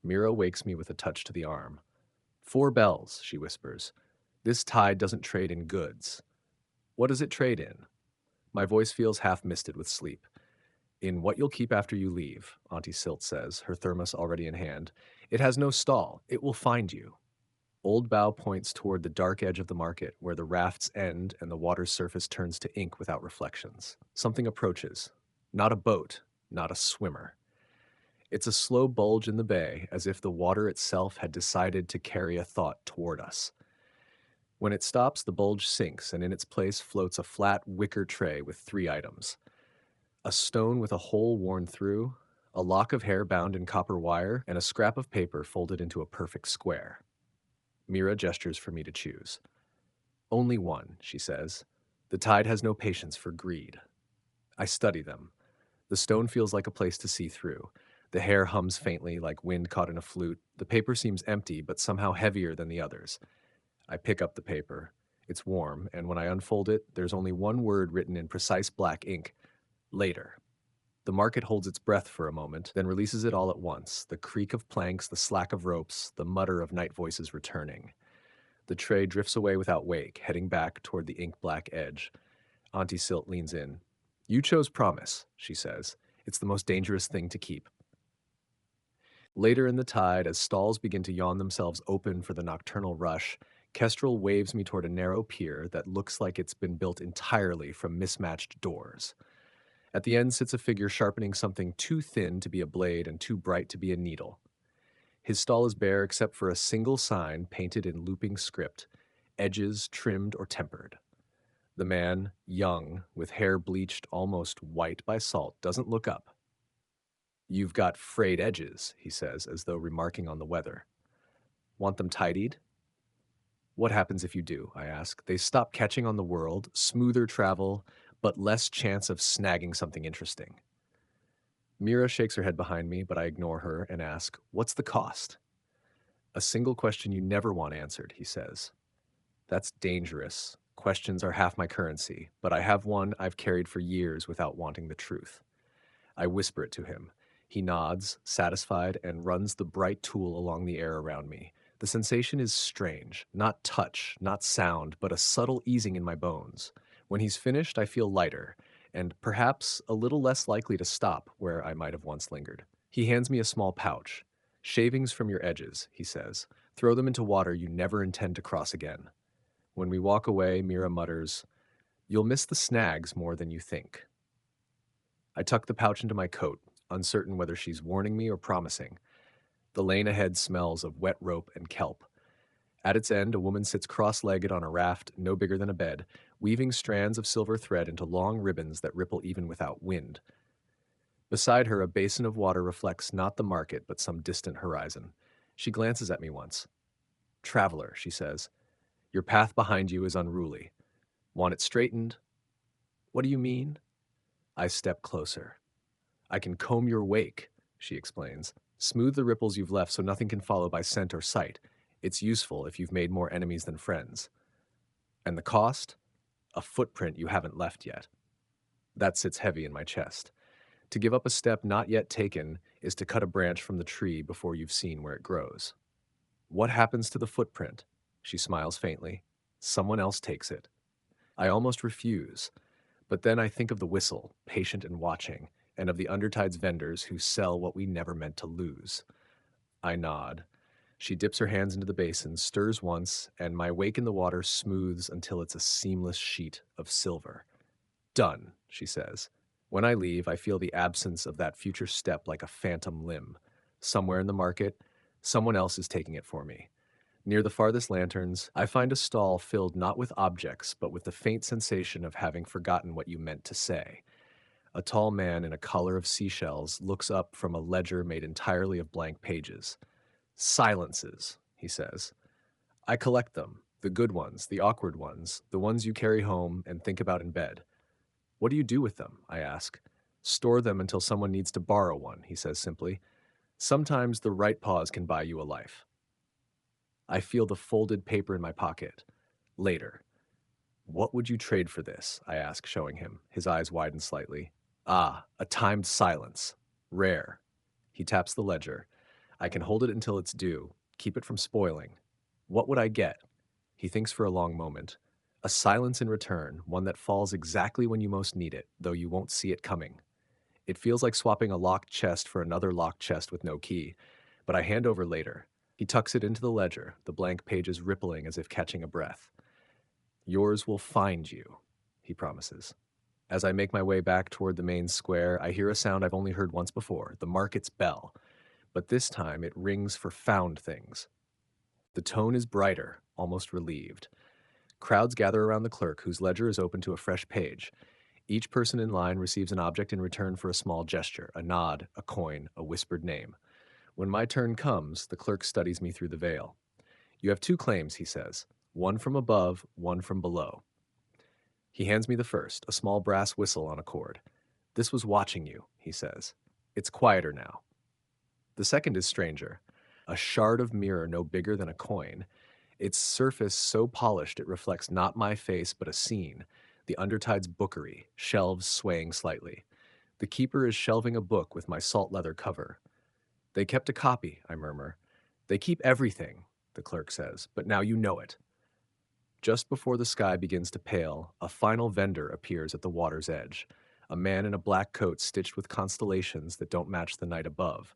S2: Mira wakes me with a touch to the arm. 4 bells, she whispers. This tide doesn't trade in goods. What does it trade in? My voice feels half misted with sleep. In what you'll keep after you leave, Auntie Silt says, her thermos already in hand. It has no stall. It will find you. Old Bow points toward the dark edge of the market, where the rafts end and the water's surface turns to ink without reflections. Something approaches. Not a boat, not a swimmer. It's a slow bulge in the bay, as if the water itself had decided to carry a thought toward us. When it stops, the bulge sinks, and in its place floats a flat wicker tray with 3 items. A stone with a hole worn through, a lock of hair bound in copper wire, and a scrap of paper folded into a perfect square. Mira gestures for me to choose. Only one, she says. The tide has no patience for greed. I study them. The stone feels like a place to see through. The hair hums faintly like wind caught in a flute. The paper seems empty, but somehow heavier than the others. I pick up the paper. It's warm, and when I unfold it, there's only one word written in precise black ink. Later. The market holds its breath for a moment, then releases it all at once, the creak of planks, the slack of ropes, the mutter of night voices returning. The tray drifts away without wake, heading back toward the ink-black edge. Auntie Silt leans in. You chose promise, she says. It's the most dangerous thing to keep. Later in the tide, as stalls begin to yawn themselves open for the nocturnal rush, Kestrel waves me toward a narrow pier that looks like it's been built entirely from mismatched doors. At the end sits a figure sharpening something too thin to be a blade and too bright to be a needle. His stall is bare except for a single sign painted in looping script, edges trimmed or tempered. The man, young, with hair bleached almost white by salt, doesn't look up. You've got frayed edges, he says, as though remarking on the weather. Want them tidied? What happens if you do? I ask. They stop catching on the world, smoother travel, but less chance of snagging something interesting. Mira shakes her head behind me, but I ignore her and ask, what's the cost? A single question you never want answered, he says. That's dangerous. Questions are half my currency, but I have one I've carried for years without wanting the truth. I whisper it to him. He nods, satisfied, and runs the bright tool along the air around me. The sensation is strange, not touch, not sound, but a subtle easing in my bones. When he's finished, I feel lighter, and perhaps a little less likely to stop where I might have once lingered. He hands me a small pouch. Shavings from your edges, he says. Throw them into water you never intend to cross again. When we walk away, Mira mutters, "You'll miss the snags more than you think." I tuck the pouch into my coat, uncertain whether she's warning me or promising. The lane ahead smells of wet rope and kelp. At its end, a woman sits cross-legged on a raft no bigger than a bed, weaving strands of silver thread into long ribbons that ripple even without wind. Beside her, a basin of water reflects not the market, but some distant horizon. She glances at me once. "Traveler," she says, "your path behind you is unruly. Want it straightened?" "What do you mean?" I step closer. "I can comb your wake," she explains. "Smooth the ripples you've left so nothing can follow by scent or sight. It's useful if you've made more enemies than friends. And the cost? A footprint you haven't left yet." That sits heavy in my chest. To give up a step not yet taken is to cut a branch from the tree before you've seen where it grows. "What happens to the footprint?" She smiles faintly. "Someone else takes it." I almost refuse, but then I think of the whistle, patient and watching, and of the Undertide's vendors who sell what we never meant to lose. I nod. She dips her hands into the basin, stirs once, and my wake in the water smooths until it's a seamless sheet of silver. "Done," she says. When I leave, I feel the absence of that future step like a phantom limb. Somewhere in the market, someone else is taking it for me. Near the farthest lanterns, I find a stall filled not with objects, but with the faint sensation of having forgotten what you meant to say. A tall man in a collar of seashells looks up from a ledger made entirely of blank pages. "Silences," he says. "I collect them, the good ones, the awkward ones, the ones you carry home and think about in bed." "What do you do with them?" I ask. "Store them until someone needs to borrow one," he says simply. "Sometimes the right pause can buy you a life." I feel the folded paper in my pocket. Later. "What would you trade for this?" I ask, showing him. His eyes widen slightly. "Ah, a timed silence. Rare." He taps the ledger. "I can hold it until it's due. Keep it from spoiling." "What would I get?" He thinks for a long moment. "A silence in return, one that falls exactly when you most need it, though you won't see it coming." It feels like swapping a locked chest for another locked chest with no key, but I hand over later. He tucks it into the ledger, the blank pages rippling as if catching a breath. "Yours will find you," he promises. As I make my way back toward the main square, I hear a sound I've only heard once before, the market's bell. But this time it rings for found things. The tone is brighter, almost relieved. Crowds gather around the clerk, whose ledger is open to a fresh page. Each person in line receives an object in return for a small gesture, a nod, a coin, a whispered name. When my turn comes, the clerk studies me through the veil. "You have two claims," he says. "One from above, one from below." He hands me the first, a small brass whistle on a cord. "This was watching you," he says. "It's quieter now." The second is stranger. A shard of mirror no bigger than a coin. Its surface so polished it reflects not my face but a scene, the Undertide's bookery, shelves swaying slightly. The keeper is shelving a book with my salt leather cover. "They kept a copy," I murmur. "They keep everything," the clerk says, "but now you know it." Just before the sky begins to pale, a final vendor appears at the water's edge, a man in a black coat stitched with constellations that don't match the night above.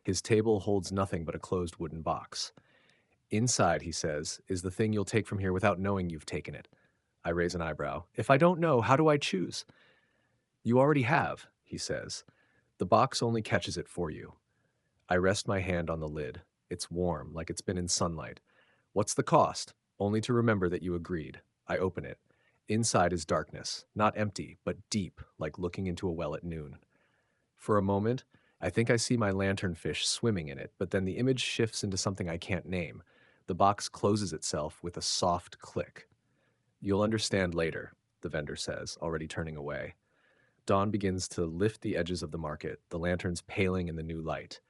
S2: His table holds nothing but a closed wooden box. "Inside," he says, "is the thing you'll take from here without knowing you've taken it." I raise an eyebrow. "If I don't know, how do I choose?" "You already have," he says. "The box only catches it for you." I rest my hand on the lid. It's warm, like it's been in sunlight. "What's the cost?" "Only to remember that you agreed." I open it. Inside is darkness, not empty, but deep, like looking into a well at noon. For a moment, I think I see my lanternfish swimming in it, but then the image shifts into something I can't name. The box closes itself with a soft click. "You'll understand later," the vendor says, already turning away. Dawn begins to lift the edges of the market, the lanterns paling in the new light.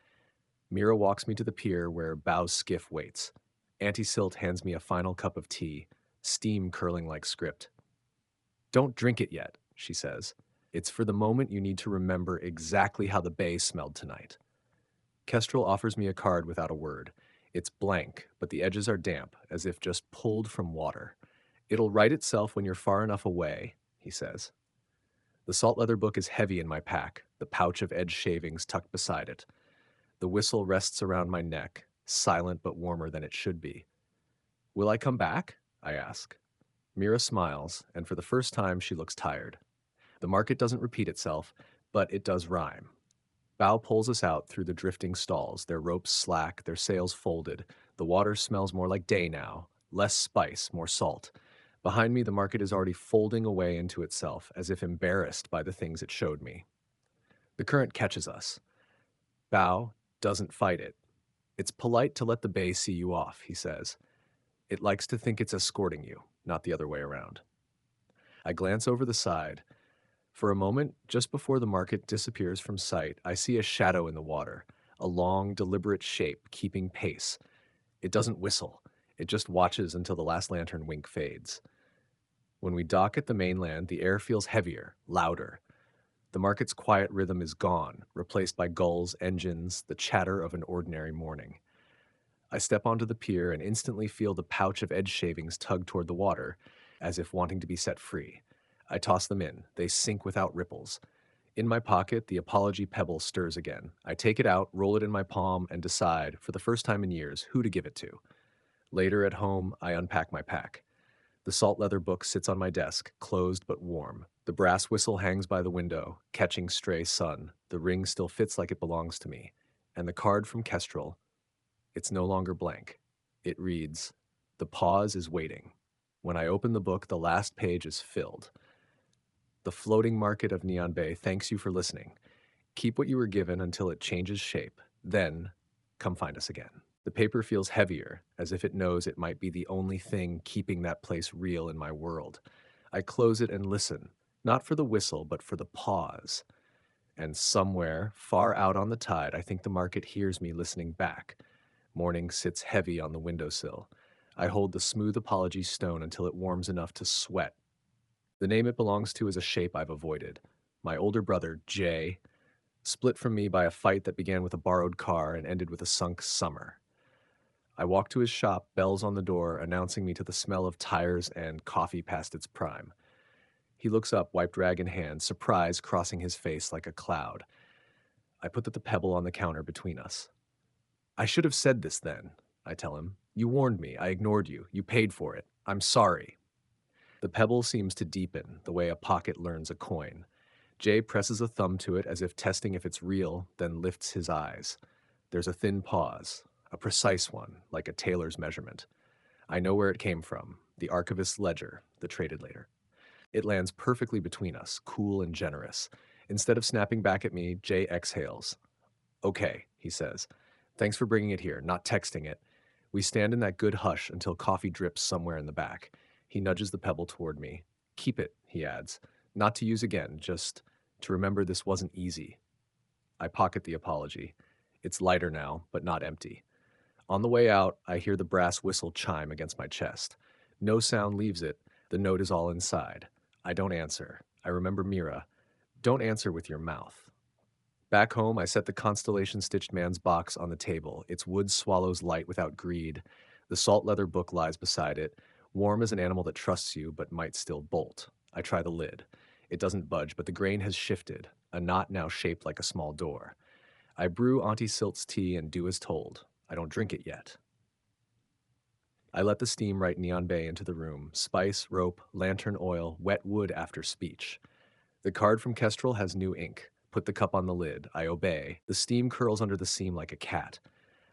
S2: Mira walks me to the pier where Bow's skiff waits. Auntie Silt hands me a final cup of tea, steam curling like script. "Don't drink it yet," she says. "It's for the moment you need to remember exactly how the bay smelled tonight." Kestrel offers me a card without a word. It's blank, but the edges are damp, as if just pulled from water. "It'll write itself when you're far enough away," he says. The salt leather book is heavy in my pack, the pouch of edge shavings tucked beside it. The whistle rests around my neck, silent but warmer than it should be. Will I come back? I ask. Mira smiles, and for the first time she looks tired. The market doesn't repeat itself, but it does rhyme. Bow pulls us out through the drifting stalls, their ropes slack, their sails folded. The water smells more like day now, less spice, more salt. Behind me, the market is already folding away into itself, as if embarrassed by the things it showed me. The current catches us. Bow doesn't fight it. It's polite to let the bay see you off, he says. It likes to think it's escorting you, not the other way around. I glance over the side. For a moment, just before the market disappears from sight, I see a shadow in the water, a long, deliberate shape keeping pace. It doesn't whistle. It just watches until the last lantern wink fades. When we dock at the mainland, the air feels heavier, louder. The market's quiet rhythm is gone, replaced by gulls, engines, the chatter of an ordinary morning. I step onto the pier and instantly feel the pouch of edge shavings tug toward the water, as if wanting to be set free. I toss them in. They sink without ripples. In my pocket, the apology pebble stirs again. I take it out, roll it in my palm, and decide, for the first time in years, who to give it to. Later at home, I unpack my pack. The salt leather book sits on my desk, closed but warm. The brass whistle hangs by the window, catching stray sun. The ring still fits like it belongs to me. And the card from Kestrel, it's no longer blank. It reads, "The pause is waiting." When I open the book, the last page is filled. The floating market of Neon Bay thanks you for listening. Keep what you were given until it changes shape. Then, come find us again. The paper feels heavier, as if it knows it might be the only thing keeping that place real in my world. I close it and listen, not for the whistle, but for the pause. And somewhere, far out on the tide, I think the market hears me listening back. Morning sits heavy on the windowsill. I hold the smooth apology stone until it warms enough to sweat. The name it belongs to is a shape I've avoided. My older brother, Jay, split from me by a fight that began with a borrowed car and ended with a sunk summer. I walk to his shop, bells on the door, announcing me to the smell of tires and coffee past its prime. He looks up, wiped rag in hand, surprise crossing his face like a cloud. I put the pebble on the counter between us. I should have said this then, I tell him. You warned me. I ignored you. You paid for it. I'm sorry. The pebble seems to deepen, the way a pocket learns a coin. Jay presses a thumb to it as if testing if it's real, then lifts his eyes. There's a thin pause, a precise one, like a tailor's measurement. I know where it came from, the archivist's ledger, the traded later. It lands perfectly between us, cool and generous. Instead of snapping back at me, Jay exhales. Okay, he says. Thanks for bringing it here, not texting it. We stand in that good hush until coffee drips somewhere in the back. He nudges the pebble toward me. Keep it, he adds. Not to use again, just to remember this wasn't easy. I pocket the apology. It's lighter now, but not empty. On the way out, I hear the brass whistle chime against my chest. No sound leaves it. The note is all inside. I don't answer. I remember Mira. Don't answer with your mouth. Back home, I set the constellation-stitched man's box on the table. Its wood swallows light without greed. The salt leather book lies beside it, warm as an animal that trusts you but might still bolt. I try the lid. It doesn't budge, but the grain has shifted, a knot now shaped like a small door. I brew Auntie Silt's tea and do as told. I don't drink it yet. I let the steam write Neon Bay into the room. Spice, rope, lantern oil, wet wood after speech. The card from Kestrel has new ink. Put the cup on the lid. I obey. The steam curls under the seam like a cat.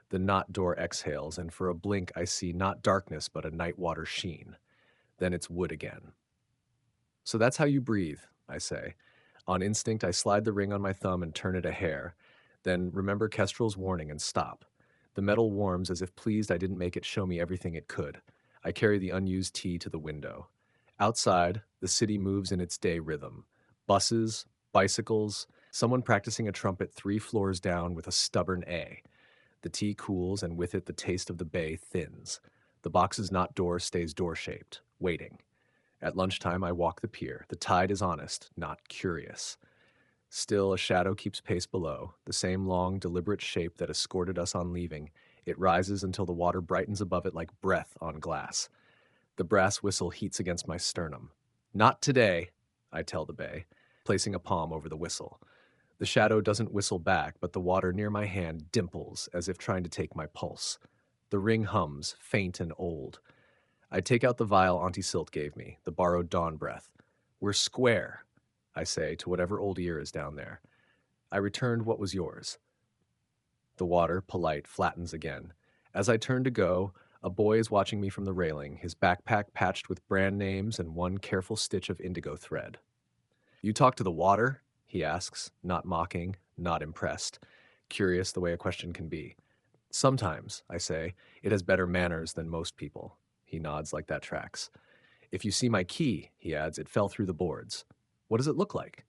S2: The knot door exhales, and for a blink I see not darkness but a night water sheen. Then it's wood again. So that's how you breathe, I say. On instinct, I slide the ring on my thumb and turn it a hair. Then remember Kestrel's warning and stop. The metal warms as if pleased I didn't make it show me everything it could. I carry the unused tea to the window. Outside, the city moves in its day rhythm. Buses, bicycles, someone practicing a trumpet 3 floors down with a stubborn A. The tea cools, and with it the taste of the bay thins. The box's not door stays door-shaped, waiting. At lunchtime, I walk the pier. The tide is honest, not curious. Still, a shadow keeps pace below, the same long, deliberate shape that escorted us on leaving. It rises until the water brightens above it like breath on glass. The brass whistle heats against my sternum. Not today, I tell the bay, placing a palm over the whistle. The shadow doesn't whistle back, but the water near my hand dimples as if trying to take my pulse. The ring hums, faint and old. I take out the vial Auntie Silt gave me, the borrowed dawn breath. We're square, I say to whatever old ear is down there. I returned what was yours. The water, polite, flattens again. As I turn to go, a boy is watching me from the railing, his backpack patched with brand names and one careful stitch of indigo thread. You talk to the water? He asks, not mocking, not impressed, curious the way a question can be. Sometimes, I say, it has better manners than most people. He nods like that tracks. If you see my key, he adds, it fell through the boards. What does it look like?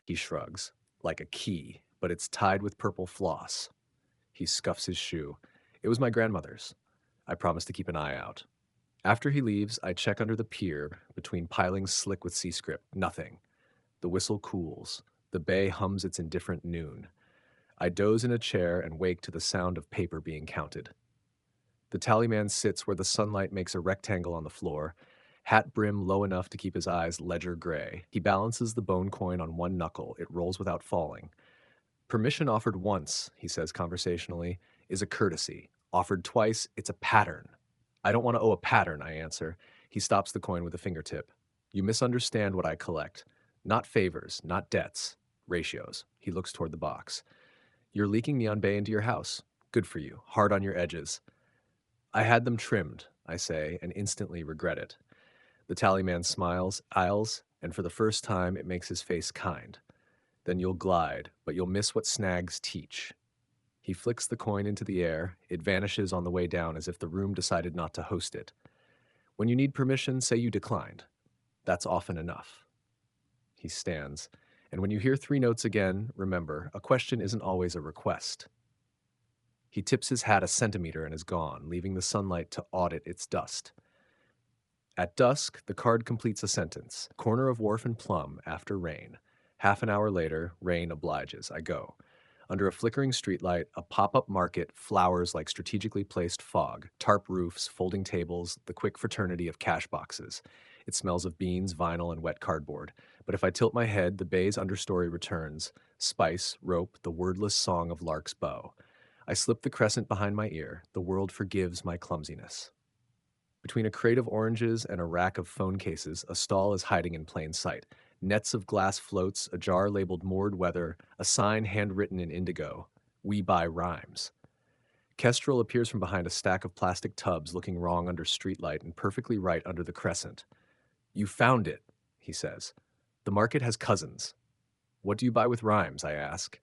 S2: He shrugs. Like a key, but it's tied with purple floss. He scuffs his shoe. It was my grandmother's. I promise to keep an eye out. After he leaves, I check under the pier, between pilings slick with sea script. Nothing. The whistle cools. The bay hums its indifferent noon. I doze in a chair and wake to the sound of paper being counted. The tallyman sits where the sunlight makes a rectangle on the floor, hat brim low enough to keep his eyes ledger gray. He balances the bone coin on one knuckle. It rolls without falling. Permission offered once, he says conversationally, is a courtesy. Offered twice, it's a pattern. I don't want to owe a pattern, I answer. He stops the coin with a fingertip. You misunderstand what I collect. Not favors, not debts. Ratios. He looks toward the box. You're leaking neon bay into your house. Good for you. Hard on your edges. I had them trimmed, I say, and instantly regret it. The tallyman smiles, aisles, and for the first time it makes his face kind. Then you'll glide, but you'll miss what snags teach. He flicks the coin into the air. It vanishes on the way down as if the room decided not to host it. When you need permission, say you declined. That's often enough. He stands. And when you hear three notes again, remember, a question isn't always a request. He tips his hat a centimeter and is gone, leaving the sunlight to audit its dust. At dusk, the card completes a sentence. Corner of Wharf and Plum, after rain. Half an hour later, rain obliges. I go. Under a flickering streetlight, a pop-up market flowers like strategically placed fog, tarp roofs, folding tables, the quick fraternity of cash boxes. It smells of beans, vinyl, and wet cardboard. But if I tilt my head, the bay's understory returns. Spice, rope, the wordless song of lark's bow. I slip the crescent behind my ear. The world forgives my clumsiness. Between a crate of oranges and a rack of phone cases, a stall is hiding in plain sight. Nets of glass floats, a jar labeled moored weather, a sign handwritten in indigo. We buy rhymes. Kestrel appears from behind a stack of plastic tubs, looking wrong under streetlight and perfectly right under the crescent. You found it, he says. The market has cousins. What do you buy with rhymes, I ask.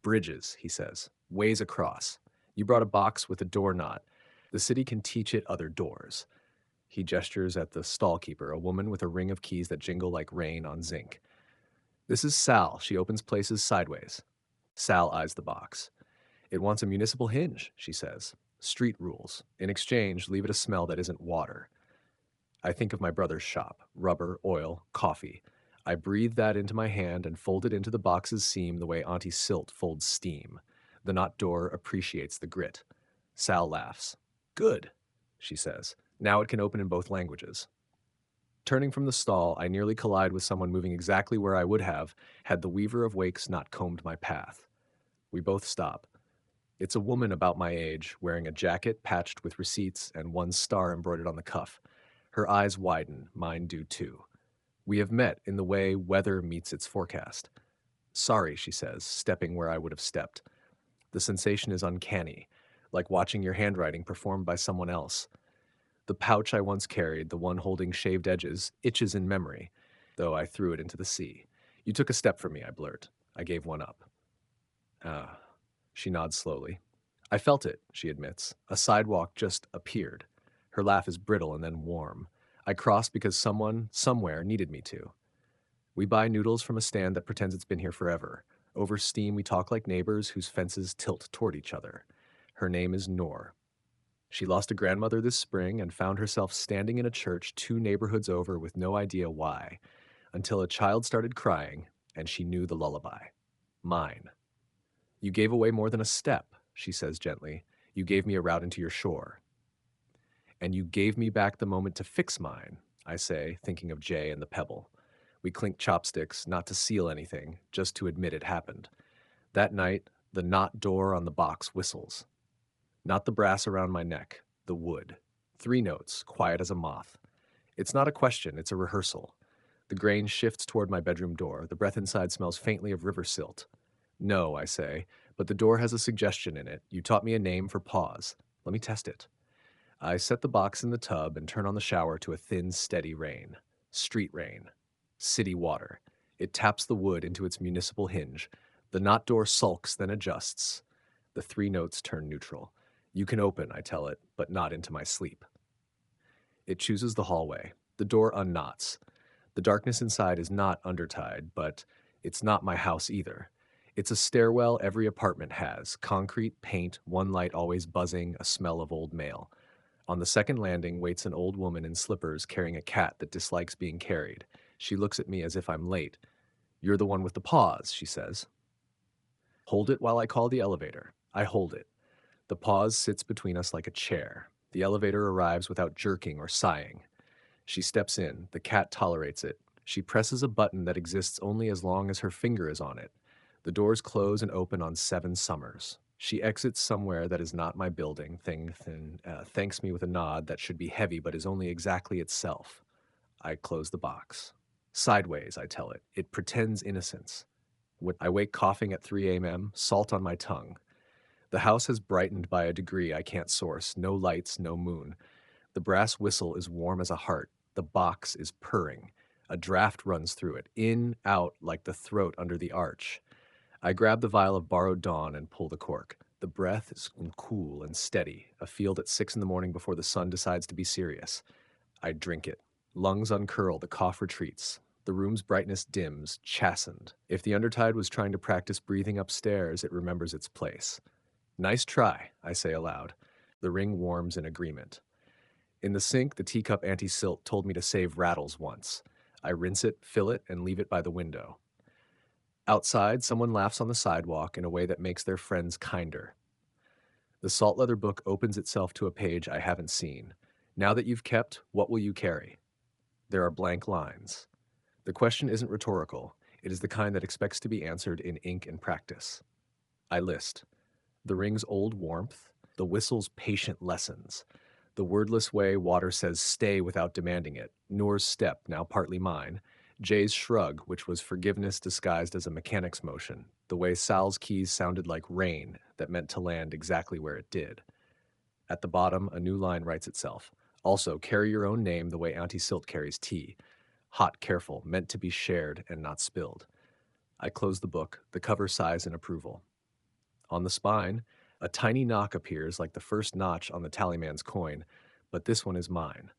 S2: Bridges, he says. Ways across. You brought a box with a door knot. The city can teach it other doors. He gestures at the stall-keeper, a woman with a ring of keys that jingle like rain on zinc. This is Sal. She opens places sideways. Sal eyes the box. It wants a municipal hinge, she says. Street rules. In exchange, leave it a smell that isn't water. I think of my brother's shop. Rubber, oil, coffee. I breathe that into my hand and fold it into the box's seam the way Auntie Silt folds steam. The knot door appreciates the grit. Sal laughs. Good, she says. Now it can open in both languages. Turning from the stall, I nearly collide with someone moving exactly where I would have had the weaver of wakes not combed my path. We both stop. It's a woman about my age, wearing a jacket patched with receipts and one star embroidered on the cuff. Her eyes widen, mine do too. We have met in the way weather meets its forecast. Sorry, she says, stepping where I would have stepped. The sensation is uncanny, like watching your handwriting performed by someone else. The pouch I once carried, the one holding shaved edges, itches in memory, though I threw it into the sea. You took a step from me, I blurt. I gave one up. Ah. She nods slowly. I felt it, she admits. A sidewalk just appeared. Her laugh is brittle and then warm. I crossed because someone, somewhere, needed me to. We buy noodles from a stand that pretends it's been here forever. Over steam, we talk like neighbors whose fences tilt toward each other. Her name is Noor. She lost a grandmother this spring and found herself standing in a church 2 neighborhoods over with no idea why, until a child started crying and she knew the lullaby. Mine. You gave away more than a step, she says gently. You gave me a route into your shore. And you gave me back the moment to fix mine, I say, thinking of Jay and the pebble. We clink chopsticks, not to seal anything, just to admit it happened. That night, the knot door on the box whistles. Not the brass around my neck, the wood. 3 notes, quiet as a moth. It's not a question, it's a rehearsal. The grain shifts toward my bedroom door. The breath inside smells faintly of river silt. No, I say, but the door has a suggestion in it. You taught me a name for pause. Let me test it. I set the box in the tub and turn on the shower to a thin, steady rain. Street rain. City water. It taps the wood into its municipal hinge. The knot door sulks, then adjusts. The 3 notes turn neutral. You can open, I tell it, but not into my sleep. It chooses the hallway. The door unknots. The darkness inside is not undertied, but it's not my house either. It's a stairwell every apartment has concrete, paint, one light always buzzing, a smell of old mail. On the second landing waits an old woman in slippers carrying a cat that dislikes being carried. She looks at me as if I'm late. You're the one with the paws, she says. Hold it while I call the elevator. I hold it. The pause sits between us like a chair. The elevator arrives without jerking or sighing. She steps in. The cat tolerates it. She presses a button that exists only as long as her finger is on it. The doors close and open on 7 summers. She exits somewhere that is not my building, thanks me with a nod that should be heavy but is only exactly itself. I close the box. Sideways, I tell it. It pretends innocence. When I wake coughing at 3 a.m., salt on my tongue. The house has brightened by a degree I can't source. No lights, no moon. The brass whistle is warm as a heart. The box is purring. A draft runs through it, in, out, like the throat under the arch. I grab the vial of borrowed dawn and pull the cork. The breath is cool and steady, a field at 6 in the morning before the sun decides to be serious. I drink it. Lungs uncurl, the cough retreats. The room's brightness dims, chastened. If the undertide was trying to practice breathing upstairs, it remembers its place. Nice try, I say aloud. The ring warms in agreement. In the sink, the teacup anti-silt told me to save rattles once. I rinse it, fill it, and leave it by the window. Outside, someone laughs on the sidewalk in a way that makes their friends kinder. The salt leather book opens itself to a page I haven't seen. Now that you've kept, what will you carry? There are blank lines. The question isn't rhetorical. It is the kind that expects to be answered in ink and practice. I list. The ring's old warmth, the whistle's patient lessons, the wordless way water says stay without demanding it, Noor's step, now partly mine, Jay's shrug, which was forgiveness disguised as a mechanic's motion, the way Sal's keys sounded like rain that meant to land exactly where it did. At the bottom, a new line writes itself. Also, carry your own name the way Auntie Silt carries tea. Hot, careful, meant to be shared and not spilled. I close the book, the cover sighs in approval. On the spine, a tiny knock appears like the first notch on the tallyman's coin, but this one is mine.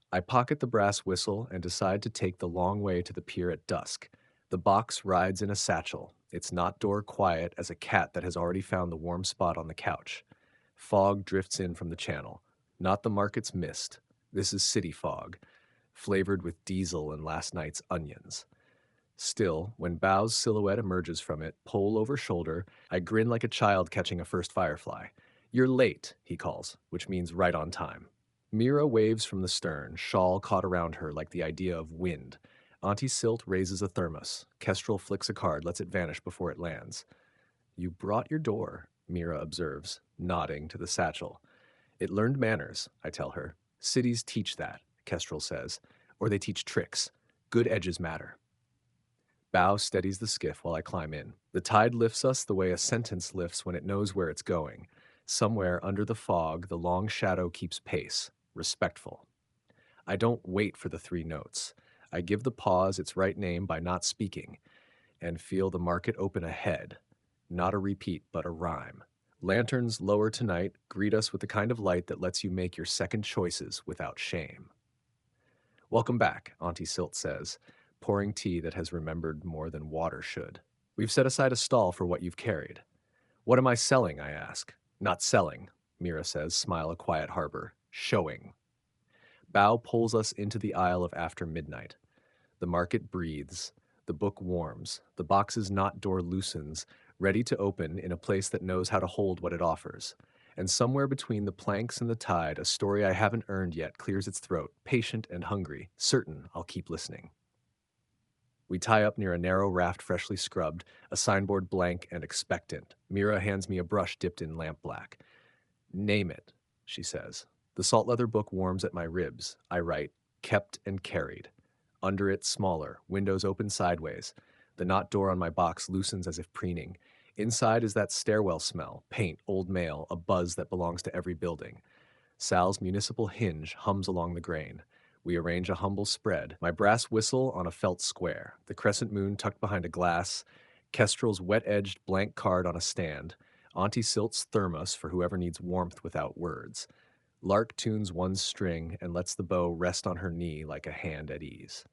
S2: I pocket the brass whistle and decide to take the long way to the pier at dusk. The box rides in a satchel, its knot door quiet as a cat that has already found the warm spot on the couch. Fog drifts in from the channel. Not the market's mist. This is city fog, flavored with diesel and last night's onions. Still, when Bao's silhouette emerges from it, pole over shoulder, I grin like a child catching a first firefly. You're late, he calls, which means right on time. Mira waves from the stern, shawl caught around her like the idea of wind. Auntie Silt raises a thermos. Kestrel flicks a card, lets it vanish before it lands. You brought your door, Mira observes, nodding to the satchel. It learned manners, I tell her. Cities teach that, Kestrel says. Or they teach tricks. Good edges matter. Bow steadies the skiff while I climb in. The tide lifts us the way a sentence lifts when it knows where it's going. Somewhere under the fog, the long shadow keeps pace, respectful. I don't wait for the 3 notes. I give the pause its right name by not speaking, and feel the market open ahead. Not a repeat, but a rhyme. Lanterns lower tonight greet us with the kind of light that lets you make your second choices without shame. Welcome back, Auntie Silt says, pouring tea that has remembered more than water should. We've set aside a stall for what you've carried. What am I selling, I ask. Not selling, Mira says, smile a quiet harbor. Showing. Bao pulls us into the aisle of after midnight. The market breathes. The book warms. The box's knot door loosens, ready to open in a place that knows how to hold what it offers. And somewhere between the planks and the tide, a story I haven't earned yet clears its throat, patient and hungry, certain I'll keep listening. We tie up near a narrow raft freshly scrubbed, a signboard blank and expectant. Mira hands me a brush dipped in lampblack. Name it, she says. The salt leather book warms at my ribs. I write, kept and carried. Under it, smaller, windows open sideways. The knot door on my box loosens as if preening. Inside is that stairwell smell, paint, old mail, a buzz that belongs to every building. Sal's municipal hinge hums along the grain. We arrange a humble spread, my brass whistle on a felt square, the crescent moon tucked behind a glass, Kestrel's wet-edged blank card on a stand, Auntie Silt's thermos for whoever needs warmth without words. Lark tunes one string and lets the bow rest on her knee like a hand at ease.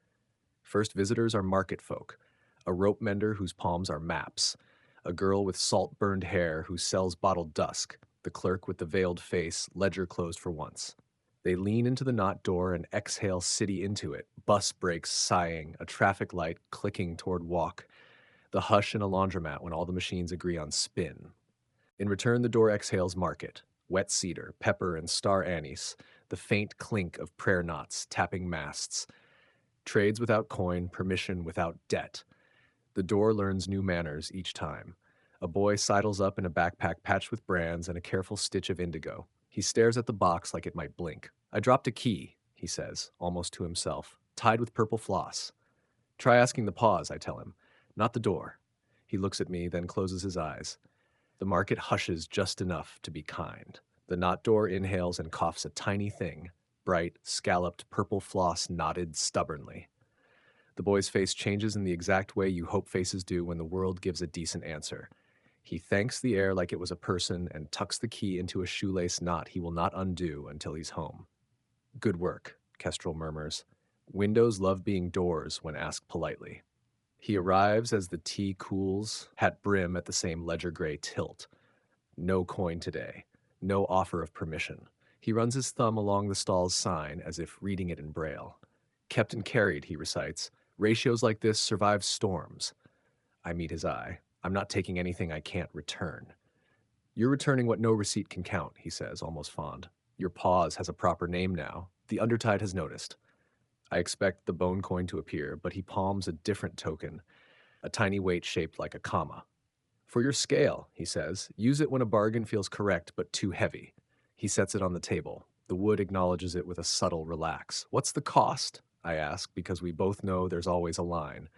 S2: First visitors are market folk, a rope mender whose palms are maps, a girl with salt-burned hair who sells bottled dusk, the clerk with the veiled face, ledger closed for once. They lean into the knot door and exhale city into it, bus brakes sighing, a traffic light clicking toward walk, the hush in a laundromat when all the machines agree on spin. In return, the door exhales market, wet cedar, pepper, and star anise, the faint clink of prayer knots tapping masts, trades without coin, permission without debt. The door learns new manners each time. A boy sidles up in a backpack patched with brands and a careful stitch of indigo. He stares at the box like it might blink. I dropped a key, he says, almost to himself, tied with purple floss. Try asking the pause, I tell him, not the door. He looks at me, then closes his eyes. The market hushes just enough to be kind. The knot door inhales and coughs a tiny thing, bright, scalloped purple floss knotted stubbornly. The boy's face changes in the exact way you hope faces do when the world gives a decent answer. He thanks the air like it was a person and tucks the key into a shoelace knot he will not undo until he's home. Good work, Kestrel murmurs. Windows love being doors when asked politely. He arrives as the tea cools, hat brim at the same ledger gray tilt. No coin today. No offer of permission. He runs his thumb along the stall's sign as if reading it in braille. Kept and carried, he recites. Ratios like this survive storms. I meet his eye. I'm not taking anything I can't return. You're returning what no receipt can count, he says, almost fond. Your pause has a proper name now. The undertide has noticed. I expect the bone coin to appear, but he palms a different token, a tiny weight shaped like a comma. For your scale, he says, use it when a bargain feels correct but too heavy. He sets it on the table. The wood acknowledges it with a subtle relax. What's the cost? I ask, because we both know there's always a line.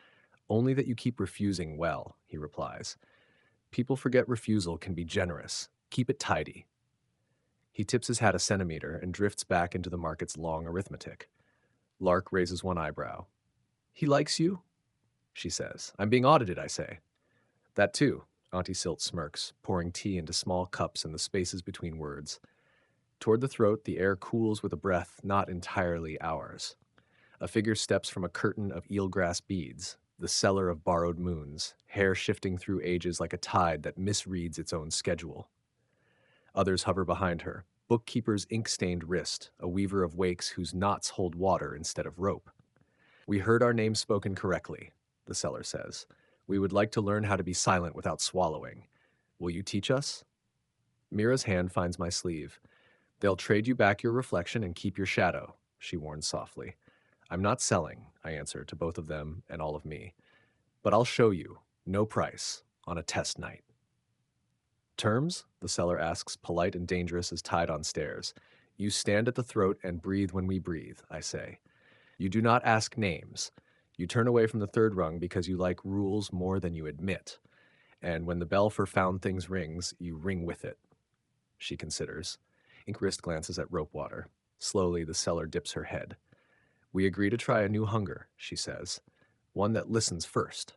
S2: Only that you keep refusing well, he replies. People forget refusal can be generous. Keep it tidy. He tips his hat a centimeter and drifts back into the market's long arithmetic. Lark raises one eyebrow. He likes you? She says. I'm being audited, I say. That too, Auntie Silt smirks, pouring tea into small cups in the spaces between words. Toward the throat, the air cools with a breath not entirely ours. A figure steps from a curtain of eelgrass beads, the cellar of borrowed moons, hair shifting through ages like a tide that misreads its own schedule. Others hover behind her, bookkeeper's ink-stained wrist, a weaver of wakes whose knots hold water instead of rope. We heard our names spoken correctly, the seller says. We would like to learn how to be silent without swallowing. Will you teach us? Mira's hand finds my sleeve. They'll trade you back your reflection and keep your shadow, she warns softly. I'm not selling, I answer to both of them and all of me. But I'll show you, no price, on a test night. Terms? The seller asks, polite and dangerous as tied on stairs. You stand at the throat and breathe when we breathe, I say. You do not ask names. You turn away from the third rung because you like rules more than you admit. And when the bell for found things rings, you ring with it. She considers. Inkwrist glances at Ropewater. Slowly, the seller dips her head. We agree to try a new hunger, she says. One that listens first.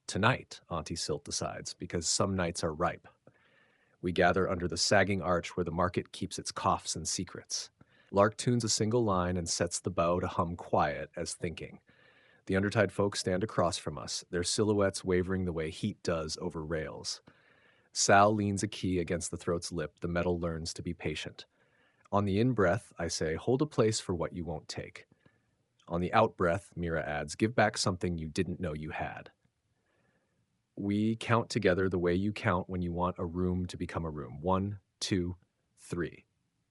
S2: Tonight, Auntie Silt decides, because some nights are ripe. We gather under the sagging arch where the market keeps its coughs and secrets. Lark tunes a single line and sets the bow to hum quiet as thinking. The undertide folk stand across from us, their silhouettes wavering the way heat does over rails. Sal leans a key against the throat's lip, the metal learns to be patient. On the in-breath, I say, hold a place for what you won't take. On the out-breath, Mira adds, give back something you didn't know you had. We count together the way you count when you want a room to become a room. 1, 2, 3.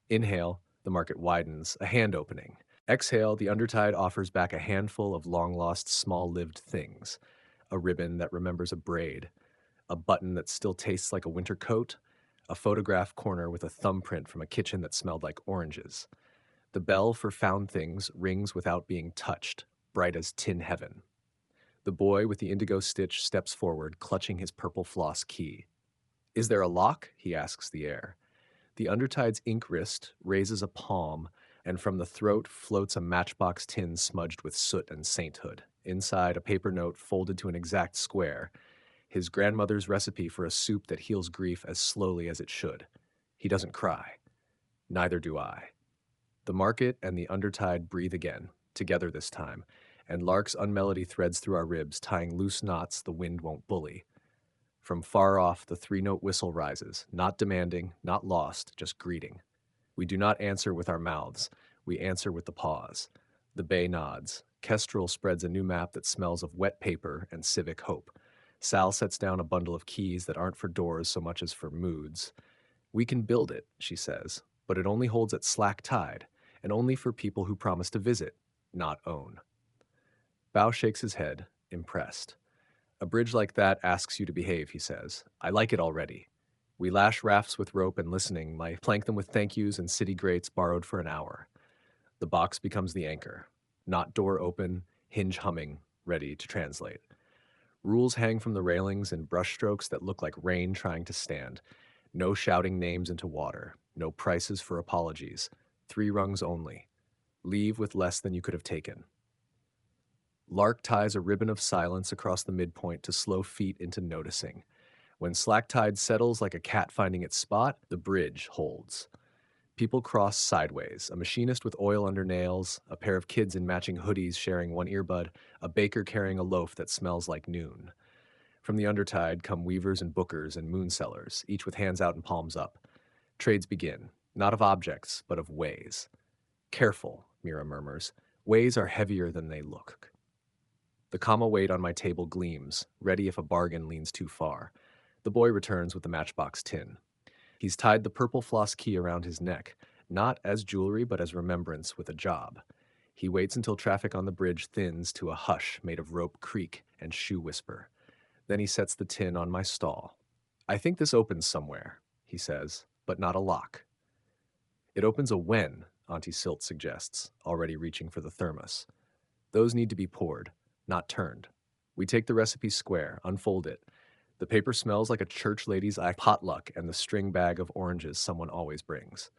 S2: Inhale, the market widens, a hand opening. Exhale, the undertide offers back a handful of long lost, small lived things: a ribbon that remembers a braid, a button that still tastes like a winter coat, a photograph corner with a thumbprint from a kitchen that smelled like oranges. The bell for found things rings without being touched, bright as tin heaven. The boy with the indigo stitch steps forward, clutching his purple floss key. Is there a lock? He asks the air. The undertide's ink wrist raises a palm, and from the throat floats a matchbox tin smudged with soot and sainthood. Inside, a paper note folded to an exact square, his grandmother's recipe for a soup that heals grief as slowly as it should. He doesn't cry. Neither do I. The market and the undertide breathe again, together this time, and Lark's unmelody threads through our ribs, tying loose knots the wind won't bully. From far off, the three-note whistle rises, not demanding, not lost, just greeting. We do not answer with our mouths. We answer with the pause. The bay nods. Kestrel spreads a new map that smells of wet paper and civic hope. Sal sets down a bundle of keys that aren't for doors so much as for moods. We can build it, she says, but it only holds at slack tide, and only for people who promise to visit, not own. Bao shakes his head, impressed. A bridge like that asks you to behave, he says. I like it already. We lash rafts with rope and listening, plank them with thank yous and city grates borrowed for an hour. The box becomes the anchor. Not door open, hinge humming, ready to translate. Rules hang from the railings in brushstrokes that look like rain trying to stand. No shouting names into water. No prices for apologies. 3 rungs only. Leave with less than you could have taken. Lark ties a ribbon of silence across the midpoint to slow feet into noticing. When slack tide settles like a cat finding its spot, the bridge holds. People cross sideways, a machinist with oil under nails, a pair of kids in matching hoodies sharing one earbud, a baker carrying a loaf that smells like noon. From the undertide come weavers and bookers and moonsellers, each with hands out and palms up. Trades begin, not of objects, but of ways. Careful, Mira murmurs. Ways are heavier than they look. The comma weight on my table gleams, ready if a bargain leans too far. The boy returns with the matchbox tin. He's tied the purple floss key around his neck, not as jewelry but as remembrance with a job. He waits until traffic on the bridge thins to a hush made of rope creak and shoe whisper. Then he sets the tin on my stall. I think this opens somewhere, he says, but not a lock. It opens a wen, Auntie Silt suggests, already reaching for the thermos. Those need to be poured, not turned. We take the recipe square, unfold it. The paper smells like a church lady's potluck and the string bag of oranges someone always brings.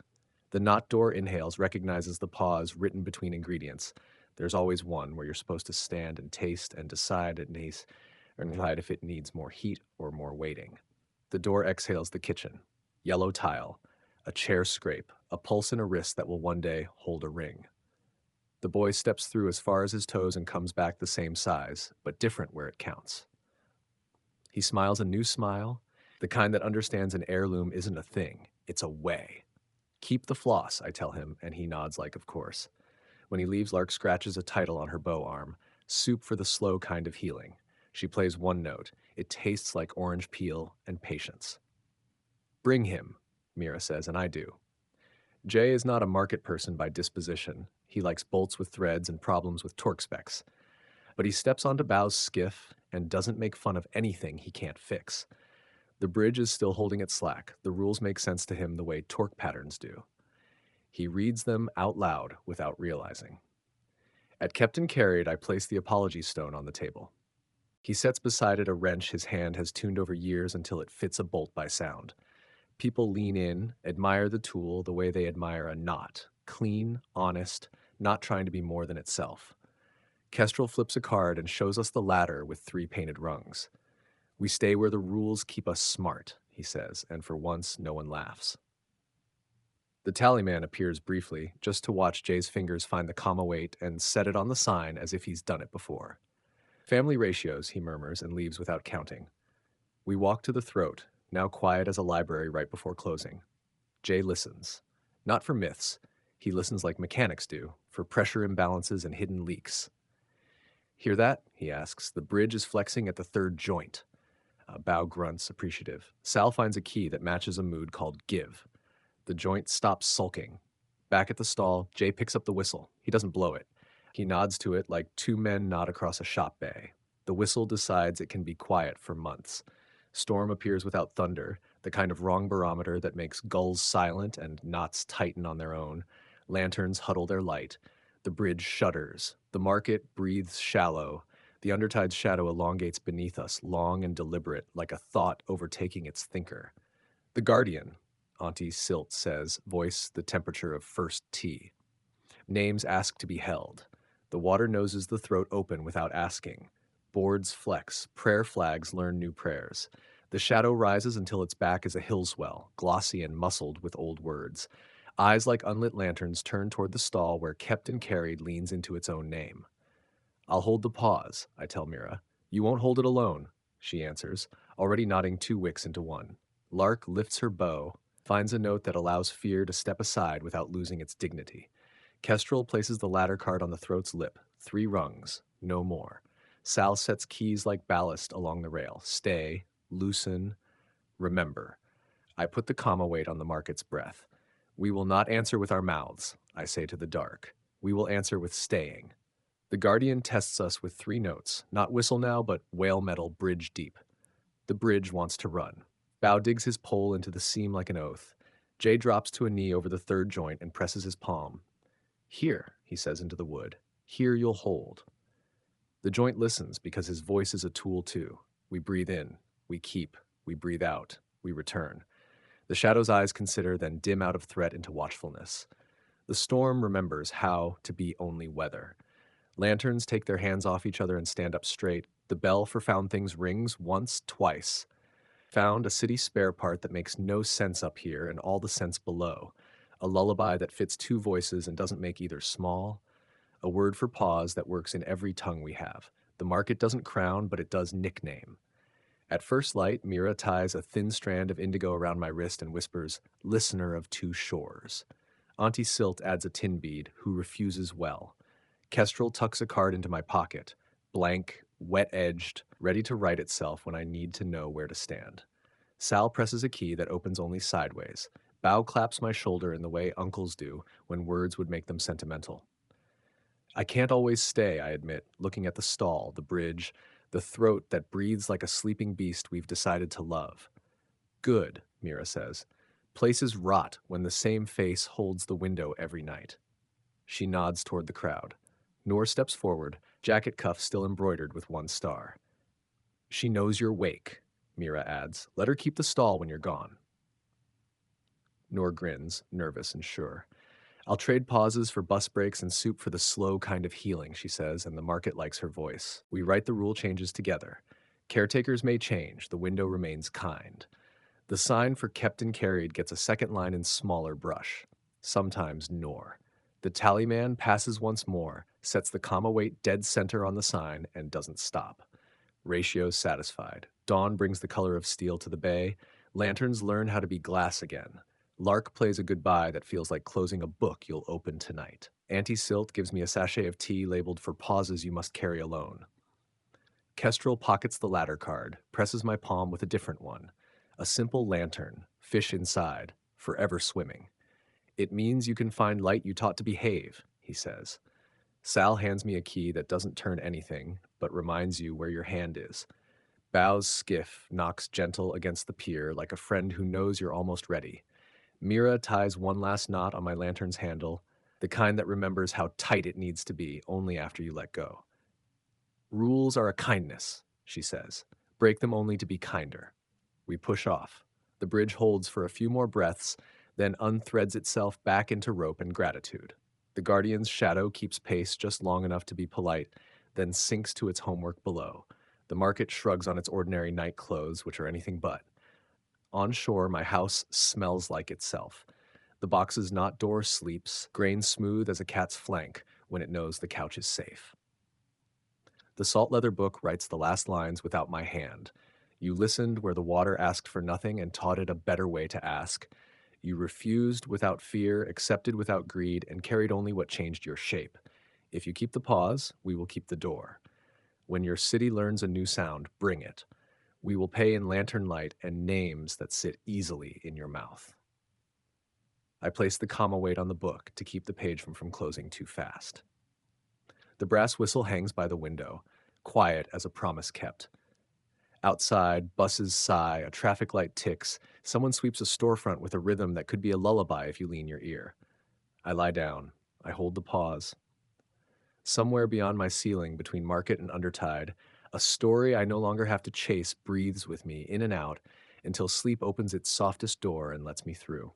S2: The knot door inhales recognizes the pause written between ingredients. There's always one where you're supposed to stand and taste and decide if it needs more heat or more waiting. The door exhales the kitchen. Yellow tile, a chair scrape, a pulse in a wrist that will one day hold a ring. The boy steps through as far as his toes and comes back the same size, but different where it counts. He smiles a new smile, the kind that understands an heirloom isn't a thing, it's a way. Keep the floss, I tell him, and he nods like of course. When he leaves, Lark scratches a title on her bow arm, Soup for the Slow Kind of Healing. She plays one note. It tastes like orange peel and patience. Bring him, Mira says, and I do. Jay is not a market person by disposition. He likes bolts with threads and problems with torque specs. But he steps onto Bao's skiff and doesn't make fun of anything he can't fix. The bridge is still holding its slack. The rules make sense to him the way torque patterns do. He reads them out loud without realizing. At Kept and Carried, I place the apology stone on the table. He sets beside it a wrench his hand has tuned over years until it fits a bolt by sound. People lean in, admire the tool the way they admire a knot, clean, honest, not trying to be more than itself. Kestrel flips a card and shows us the ladder with 3 painted rungs. We stay where the rules keep us smart, he says, and for once no one laughs. The tallyman appears briefly, just to watch Jay's fingers find the comma weight and set it on the sign as if he's done it before. Family ratios, he murmurs and leaves without counting. We walk to the throat, now quiet as a library right before closing. Jay listens. Not for myths. He listens like mechanics do, for pressure imbalances and hidden leaks. Hear that? He asks. The bridge is flexing at the 3rd joint. Bao grunts, appreciative. Sal finds a key that matches a mood called give. The joint stops sulking. Back at the stall, Jay picks up the whistle. He doesn't blow it. He nods to it like two men nod across a shop bay. The whistle decides it can be quiet for months. Storm appears without thunder, the kind of wrong barometer that makes gulls silent and knots tighten on their own. Lanterns huddle their light. The bridge shudders. The market breathes shallow. The undertide's shadow elongates beneath us, long and deliberate, like a thought overtaking its thinker. The Guardian, Auntie Silt says, voice the temperature of first tea. Names ask to be held. The water noses the throat open without asking. Boards flex. Prayer flags learn new prayers. The shadow rises until its back is a hill swell, glossy and muscled with old words. Eyes like unlit lanterns turn toward the stall where Kept and Carried leans into its own name. I'll hold the pause, I tell Mira. You won't hold it alone, she answers, already knotting two wicks into one. Lark lifts her bow, finds a note that allows fear to step aside without losing its dignity. Kestrel places the ladder card on the throat's lip, 3 rungs, no more. Sal sets keys like ballast along the rail. Stay, loosen, remember. I put the comma weight on the market's breath. We will not answer with our mouths, I say to the dark. We will answer with staying. The Guardian tests us with 3 notes, not whistle now, but whale metal bridge deep. The bridge wants to run. Bow digs his pole into the seam like an oath. Jay drops to a knee over the 3rd joint and presses his palm. Here, he says into the wood. Here you'll hold. The joint listens because his voice is a tool too. We breathe in, we keep, we breathe out, we return. The shadow's eyes consider, then dim out of threat into watchfulness. The storm remembers how to be only weather. Lanterns take their hands off each other and stand up straight. The bell for found things rings once, twice. Found a city spare part that makes no sense up here and all the sense below. A lullaby that fits 2 voices and doesn't make either small. A word for pause that works in every tongue we have. The market doesn't crown, but it does nickname. At first light, Mira ties a thin strand of indigo around my wrist and whispers, "Listener of 2 shores." Auntie Silt adds a tin bead, "Who refuses well." Kestrel tucks a card into my pocket, blank, wet-edged, ready to write itself when I need to know where to stand. Sal presses a key that opens only sideways. Bow claps my shoulder in the way uncles do when words would make them sentimental. I can't always stay, I admit, looking at the stall, the bridge, the throat that breathes like a sleeping beast we've decided to love. Good, Mira says. Places rot when the same face holds the window every night. She nods toward the crowd. Noor steps forward, jacket cuff still embroidered with 1 star. She knows your wake, Mira adds. Let her keep the stall when you're gone. Noor grins, nervous and sure. I'll trade pauses for bus breaks and soup for the slow kind of healing, she says, and the market likes her voice. We write the rule changes together. Caretakers may change, the window remains kind. The sign for Kept and Carried gets a second line in smaller brush. Sometimes Noor. The tallyman passes once more, sets the comma weight dead center on the sign, and doesn't stop. Ratios satisfied. Dawn brings the color of steel to the bay. Lanterns learn how to be glass again. Lark plays a goodbye that feels like closing a book you'll open tonight. Auntie Silt gives me a sachet of tea labeled for pauses you must carry alone. Kestrel pockets the ladder card, presses my palm with a different one. A simple lantern, fish inside, forever swimming. It means you can find light you taught to behave, he says. Sal hands me a key that doesn't turn anything, but reminds you where your hand is. Bow's skiff knocks gentle against the pier like a friend who knows you're almost ready. Mira ties one last knot on my lantern's handle, the kind that remembers how tight it needs to be only after you let go. Rules are a kindness, she says. Break them only to be kinder. We push off. The bridge holds for a few more breaths, then unthreads itself back into rope and gratitude. The Guardian's shadow keeps pace just long enough to be polite, then sinks to its homework below. The market shrugs on its ordinary night clothes, which are anything but. On shore, my house smells like itself. The box's knot door sleeps, grain smooth as a cat's flank when it knows the couch is safe. The salt leather book writes the last lines without my hand. You listened where the water asked for nothing and taught it a better way to ask. You refused without fear, accepted without greed, and carried only what changed your shape. If you keep the pause, we will keep the door. When your city learns a new sound, bring it. We will pay in lantern light and names that sit easily in your mouth. I place the comma weight on the book to keep the page from closing too fast. The brass whistle hangs by the window, quiet as a promise kept. Outside, buses sigh, a traffic light ticks, someone sweeps a storefront with a rhythm that could be a lullaby if you lean your ear. I lie down. I hold the pause. Somewhere beyond my ceiling, between market and undertide, a story I no longer have to chase breathes with me in and out until sleep opens its softest door and lets me through.